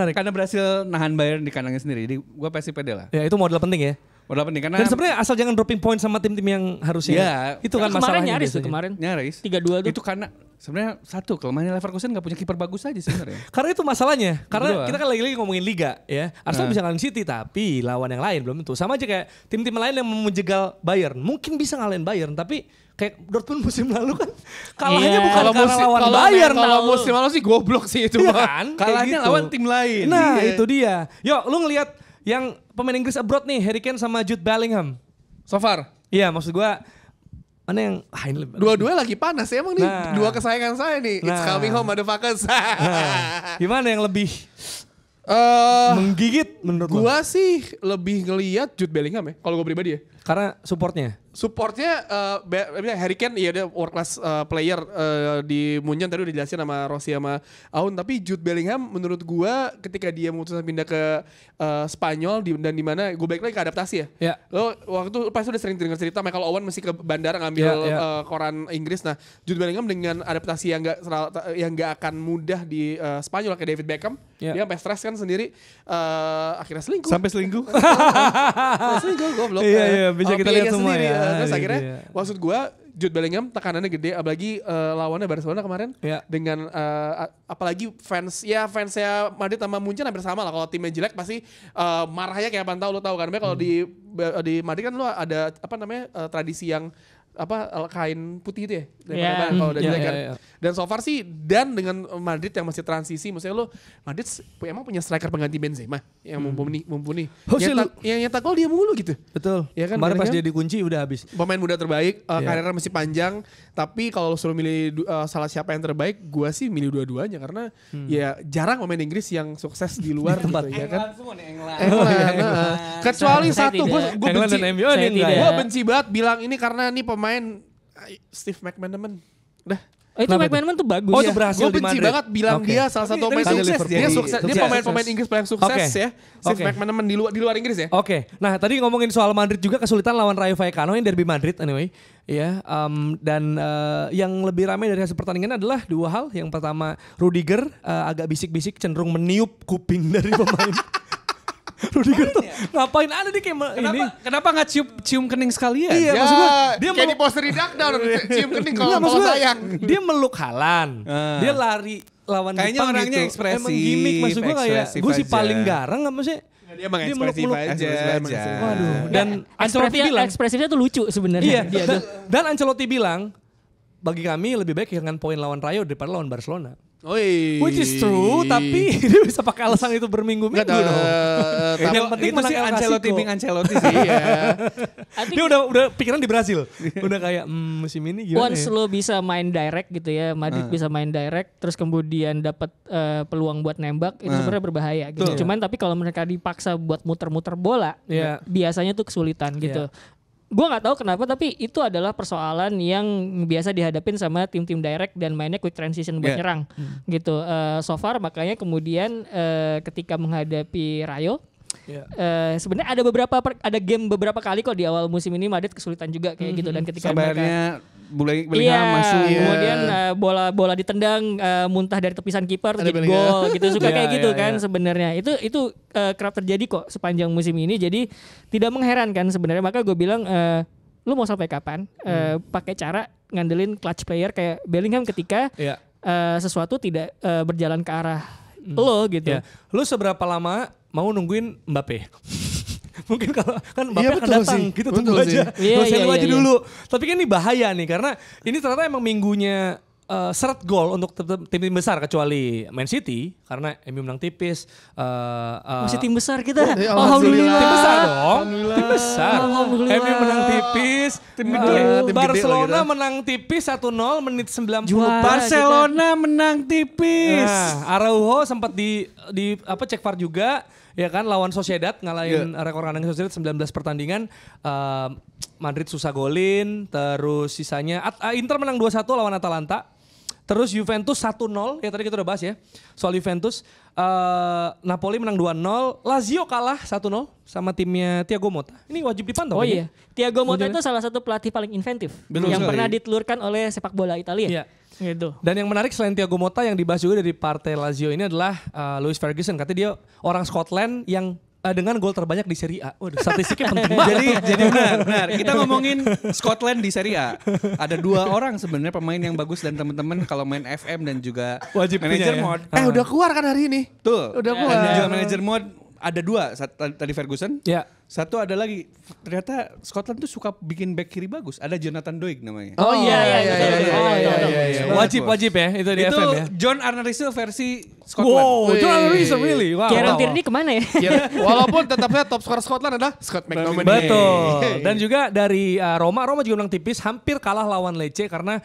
Karena berhasil nahan Bayern di kandangnya sendiri. Jadi gue pasti pede lah. Ya itu modal penting ya. Modal penting karena. Dan sebenarnya asal jangan dropping point sama tim-tim yang harusnya. Ya, itu kan masalahnya nyaris biasanya. kemarin. Nyaris. 3-2 tuh. Itu karena sebenarnya satu kelemahannya Leverkusen nggak punya kiper bagus aja sebenarnya. Karena itu masalahnya. Karena kita kan lagi-lagi ngomongin liga ya. Arsenal bisa ngalahin City tapi lawan yang lain belum tentu. Sama aja kayak tim-tim lain yang menjegal Bayern. Mungkin bisa ngalahin Bayern tapi kayak Dortmund musim lalu kan kalahnya bukan karena lawan Bayern. Kalau musim lalu sih goblok sih itu. Iya kan? Kalahnya gitu. lawan tim lain. Nah itu dia. Yuk lu ngelihat yang pemain Inggris abroad nih, Harry Kane sama Jude Bellingham. So far. Iya maksud gua mana yang ini dua-dua lagi panas ya emang nih. Dua kesayangan saya nih. It's coming home motherfuckers. Gimana yang lebih menggigit menurut gua sih lebih ngelihat Jude Bellingham ya kalau gua pribadi ya. Karena supportnya Harry Kane iya dia world class player di Munchen tadi udah dijelasin sama Rossi sama Aun, tapi Jude Bellingham menurut gua ketika dia memutuskan pindah ke Spanyol dan di mana gue balik lagi ke adaptasi ya. Lo waktu itu pasti udah sering dengar cerita Michael Owen mesti ke bandara ngambil koran Inggris. Nah, Jude Bellingham dengan adaptasi yang enggak akan mudah di Spanyol kayak David Beckham. Dia sampai stres kan sendiri akhirnya selingkuh. Sampai selingkuh. Selingkuh goblok. Iya, bisa kita lihat semua sendiri, ya. Terus akhirnya maksud gue Jude Bellingham tekanannya gede apalagi lawannya Barcelona kemarin dengan apalagi fansnya Madrid sama Munchen hampir sama lah. Kalau timnya jelek pasti marahnya kayak apaan lo tahu kan. Kalau di Madrid kan lo ada tradisi yang kain putih itu ya kalau udah jelek kan. Dan so far sih dan dengan Madrid yang masih transisi, maksudnya lo Madrid emang punya striker pengganti Benzema yang mumpuni. Yang nyetak gol dia mulu gitu. Betul. Ya kan, kemarin pas dia dikunci udah habis. Pemain muda terbaik, karirnya masih panjang. Tapi kalau suruh milih salah siapa yang terbaik, gua sih milih dua-duanya karena ya jarang pemain Inggris yang sukses di luar tempat gitu, ya kan. England. Kecuali satu, gue benci banget bilang ini karena ini pemain Steve McManaman. Udah. Itu McManaman tuh bagus. Itu berhasil di Madrid. Gue benci banget bilang dia salah satu pemain sukses. Dia sukses. Dia pemain Inggris paling sukses ya. Steve McManaman di luar Inggris ya. Oke. Nah tadi ngomongin soal Madrid juga kesulitan lawan Rayo Vallecano yang derby Madrid anyway. Ya. Dan yang lebih ramai dari hasil pertandingan adalah dua hal. Yang pertama Rudiger agak bisik-bisik cenderung meniup kuping dari pemain. Rudiger tuh ngapain ada di kayak ini? Kenapa nggak cium kening sekalian? Iya, Ya, maksud gua dia kayak di poster di Duck Down, cium kening kalau Enggak, maksud gua, sayang. dia meluk Halan. Dia lari lawan Kayaknya Jepang orangnya gitu. ekspresif, Emang gimmick maksud gue kayak gue sih ekspresif paling aja. garang nggak maksudnya. Dia emang Dia ekspresif meluk-meluk aja. Waduh. Dan Ancelotti bilang, ekspresifnya tuh lucu sebenarnya. iya. Dia tuh. Dan Ancelotti bilang, bagi kami lebih baik kehilangan poin lawan Rayo daripada lawan Barcelona. Oi. Which is true, tapi dia bisa pakai alasan itu berminggu-minggu dong. Yang penting itu menang sih El Ancelotti Clasico. Bing Ancelotti sih. Iya. Dia udah pikiran di Brazil. Udah kayak musim ini gimana Once ya? lo bisa main direct gitu ya, Madrid bisa main direct, terus kemudian dapat peluang buat nembak, itu sebenarnya berbahaya gitu. Betul. Cuman tapi kalau mereka dipaksa buat muter-muter bola, Iya. biasanya tuh kesulitan gitu. Gue nggak tahu kenapa, tapi itu adalah persoalan yang biasa dihadapin sama tim-tim direct dan mainnya quick transition buat nyerang gitu. So far makanya kemudian ketika menghadapi Rayo, sebenarnya ada game beberapa kali kok di awal musim ini Madrid kesulitan juga kayak gitu, dan ketika Sabarnya Bellingham iya, masuk. kemudian bola ditendang muntah dari tepisan kiper Ada jadi Bellingham. gol gitu, suka Iya, kayak gitu iya, kan iya. sebenarnya. Itu kerap terjadi kok sepanjang musim ini, jadi tidak mengherankan sebenarnya. Maka gue bilang lu mau sampai kapan pakai cara ngandelin clutch player kayak Bellingham ketika Iya. sesuatu tidak berjalan ke arah lo gitu. Ya. Lu seberapa lama mau nungguin Mbappe? Mungkin kalau kan Mbappe Iya, akan betul datang, sih. kita Betul tunggu sih. aja. Iya, Dosen iya, lu aja iya. dulu. Tapi kan ini bahaya nih karena ini ternyata emang minggunya seret gol untuk tim besar kecuali Man City karena MU menang tipis. Masih tim besar kita. Alhamdulillah. Tim besar dong. Tim besar. Alhamdulillah. MU menang tipis. Tim gede, tim gede Barcelona lah kita. menang tipis 1-0 menit 90. Juara. Barcelona menang tipis. Nah, Araujo sempat di cek VAR juga ya kan lawan Sociedad ngalahin rekor kandang Sociedad 19 pertandingan. Madrid susah golin, terus sisanya Inter menang 2-1 lawan Atalanta. Terus Juventus 1-0, ya tadi kita udah bahas ya soal Juventus. Napoli menang 2-0, Lazio kalah 1-0 sama timnya Thiago Motta. Ini wajib dipantau. Oh kan iya, Thiago Motta Munculnya. itu salah satu pelatih paling inventif Betul yang sekali. pernah ditelurkan oleh sepak bola Italia. Iya. Gitu. Dan yang menarik selain Thiago Motta yang dibahas juga dari partai Lazio ini adalah Louis Ferguson. Katanya dia orang Scotland yang dengan gol terbanyak di Serie A. Waduh, statistiknya penting banget. Jadi benar. Kita ngomongin Scotland di Serie A. Ada 2 orang sebenarnya pemain yang bagus, dan teman-teman kalau main FM dan juga Wajib punya manager ya. mode. Udah keluar kan hari ini? Tuh. Udah keluar. Dan juga manager mode ada 2. Tadi Ferguson. Ya. Satu ada lagi. Ternyata Scotland tuh suka bikin back kiri bagus. Ada Jonathan Doig namanya. Oh iya. Wajib ya itu di Itu FM ya. John Arne Riedel versi Scotland. Wow, itu analisa really. Wow. Kieran wow. Tierney kemana ya? Ya, walaupun tetapnya top skor Scotland adalah Scott McTominay. Betul. Dan juga dari Roma juga menang tipis, hampir kalah lawan Lecce karena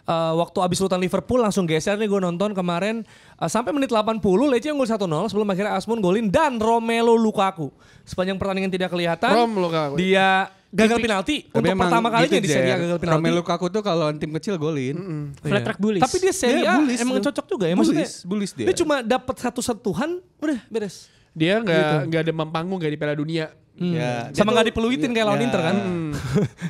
waktu abis lutan Liverpool langsung geser nih gue nonton kemarin sampai menit 80 Lecce unggul 1-0 sebelum akhirnya Asmun golin dan Romelu Lukaku sepanjang pertandingan tidak kelihatan. Lukaku. Dia gagal penalti untuk emang pertama kalinya gitu, di Serie A Jer. gagal penalti. Romelu Lukaku tuh kalau tim kecil golin. Flat track bullies. Tapi dia Serie A bullies emang tuh. cocok juga ya maksudnya. Bullies dia. Dia cuma dapat satu sentuhan udah beres. Dia nggak demam panggung kayak di Piala Dunia. Ya, Sama dia nggak tuh- dipeluitin kayak lawan ya. Inter kan.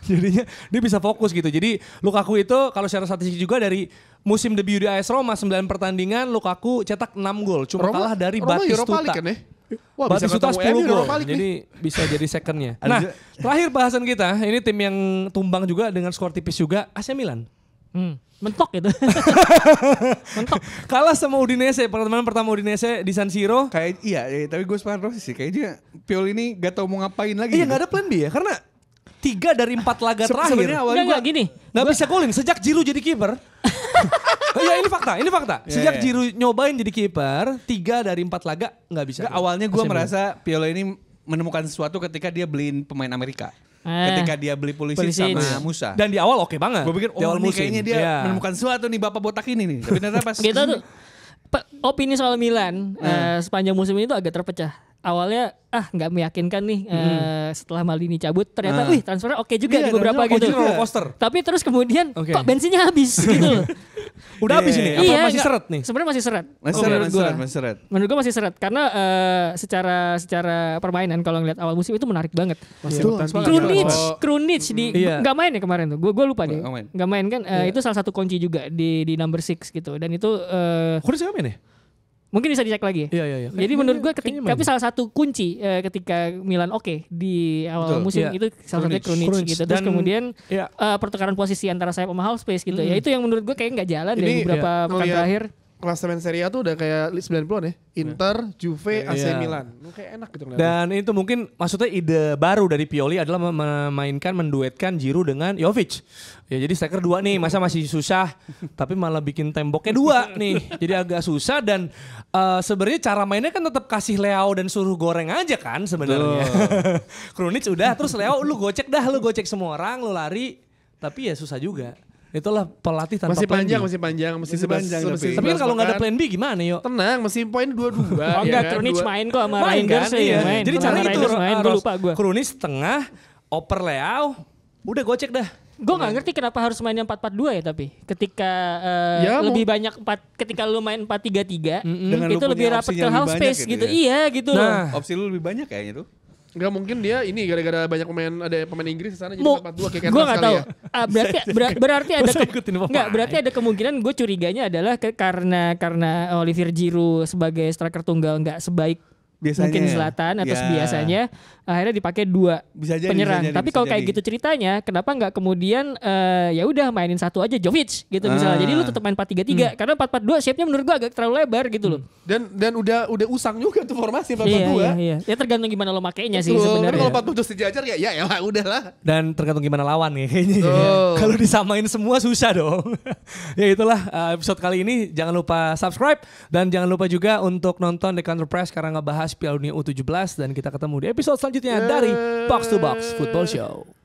Jadinya dia bisa fokus gitu. Jadi Lukaku itu kalau secara statistik juga dari musim debut di AS Roma 9 pertandingan Lukaku cetak 6 gol. Cuma kalah dari Roma Europa Batistuta. League kan ya? Wah, bisa Batistuta ketemu 10 MU gol. Europa League nih. Jadi bisa jadi secondnya. Nah, terakhir bahasan kita, ini tim yang tumbang juga dengan skor tipis juga, AC Milan. Mentok itu. Mentok. Kalah sama Udinese, pertemuan pertama Udinese di San Siro. Kayak tapi gue sepakat sih kayaknya Pioli ini gak tau mau ngapain lagi. Iya nggak ada plan B ya, karena 3 dari 4 laga terakhir Sebenarnya awalnya Enggak gini. nggak bisa golin sejak Giroud jadi kiper. Iya ini fakta. Sejak Giroud nyobain jadi kiper, 3 dari 4 laga nggak bisa. awalnya gue AC Milan. merasa Pioli ini menemukan sesuatu ketika dia beliin pemain Amerika. Eh, Ketika dia beli Pulisic Pulisic. sama Musa. Dan di awal oke banget. Gue pikir di awal ini musim. kayaknya dia Iya. menemukan sesuatu nih bapak botak ini nih. Tapi ternyata pas Gitu tuh. Opini soal Milan sepanjang musim ini tuh agak terpecah. Awalnya nggak meyakinkan nih setelah Maldini cabut, ternyata wih transfernya oke juga Iya, di beberapa transfernya gitu. oke juga, roller coaster. Tapi terus kemudian Oke. kok bensinnya habis gitu loh. Udah habis ini? Apa masih nggak- seret nih? Sebenarnya masih seret. Masih Menurut gua. seret. Menurut gue masih seret karena secara permainan kalau ngeliat awal musim itu menarik banget. Krunic di Iya. nggak main ya kemarin tuh. Gue lupa deh. Nggak main. Nggak main kan itu salah satu kunci juga di number 6 gitu. Dan itu Kok dia siapa nih? Mungkin bisa dicek lagi. Iya. Jadi menurut gue tapi salah satu kunci ketika Milan di awal musim itu salah satunya Krunic gitu. Terus kemudian pertukaran posisi antara sayap sama half space gitu. Ya itu yang menurut gue kayak nggak jalan deh beberapa pekan terakhir. Klasemen Serie A tuh udah kayak 90-an ya. Inter, Juve, AC Milan. Kayak enak gitu ngeliatnya. Dan itu mungkin maksudnya ide baru dari Pioli adalah menduetkan Giroud dengan Jovic. Ya jadi striker 2 nih, masa masih susah tapi malah bikin temboknya 2 nih. Jadi agak susah dan sebenarnya cara mainnya kan tetap kasih Leao dan suruh goreng aja kan sebenarnya. Krunic udah terus Leao lu gocek semua orang, lu lari. Tapi ya susah juga. Itulah pelatih tanpa masih plan panjang, B. masih panjang. Tapi kan kalau nggak ada plan B gimana yo? Tenang, masih poin 2-2. Oh enggak, Krunic main kok sama Reinders ya. Main. Jadi caranya itu gue lupa gue. Krunic tengah, oper Leao, udah gocek dah. Gue nggak ngerti kenapa harus mainnya 4-4-2 ya tapi ketika lebih banyak ketika lu main 4-3-3 itu lebih rapat ke half space gitu. Iya gitu loh. Opsi lu lebih banyak kayaknya tuh. Enggak mungkin dia ini gara-gara banyak pemain Inggris di sana jadi 4-4-2 kayak gue nggak tahu. Berarti ada berarti ada Pemain. kemungkinan gue curiganya adalah karena Olivier Giroud sebagai striker tunggal nggak sebaik mungkin Zlatan atau biasanya akhirnya dipakai 2 penyerang. Tapi kalau kayak gitu ceritanya, kenapa nggak kemudian ya udah mainin satu aja Jovic gitu misalnya. Jadi lu tetap main 4-3-3 karena 4-4-2 shape-nya menurut gua agak terlalu lebar gitu loh. Dan udah usang juga tuh formasi 4-4-2. Iya. Ya tergantung gimana lo makainya sih sebenarnya. Kalau 4-4-2 sejajar ya udahlah. Dan tergantung gimana lawan nih kayaknya. Kalau disamain semua susah dong. Ya itulah episode kali ini. Jangan lupa subscribe dan jangan lupa juga untuk nonton The Counter Press karena ngebahas Piala Dunia U17 dan kita ketemu di episode selanjutnya dari Box to Box Football Show.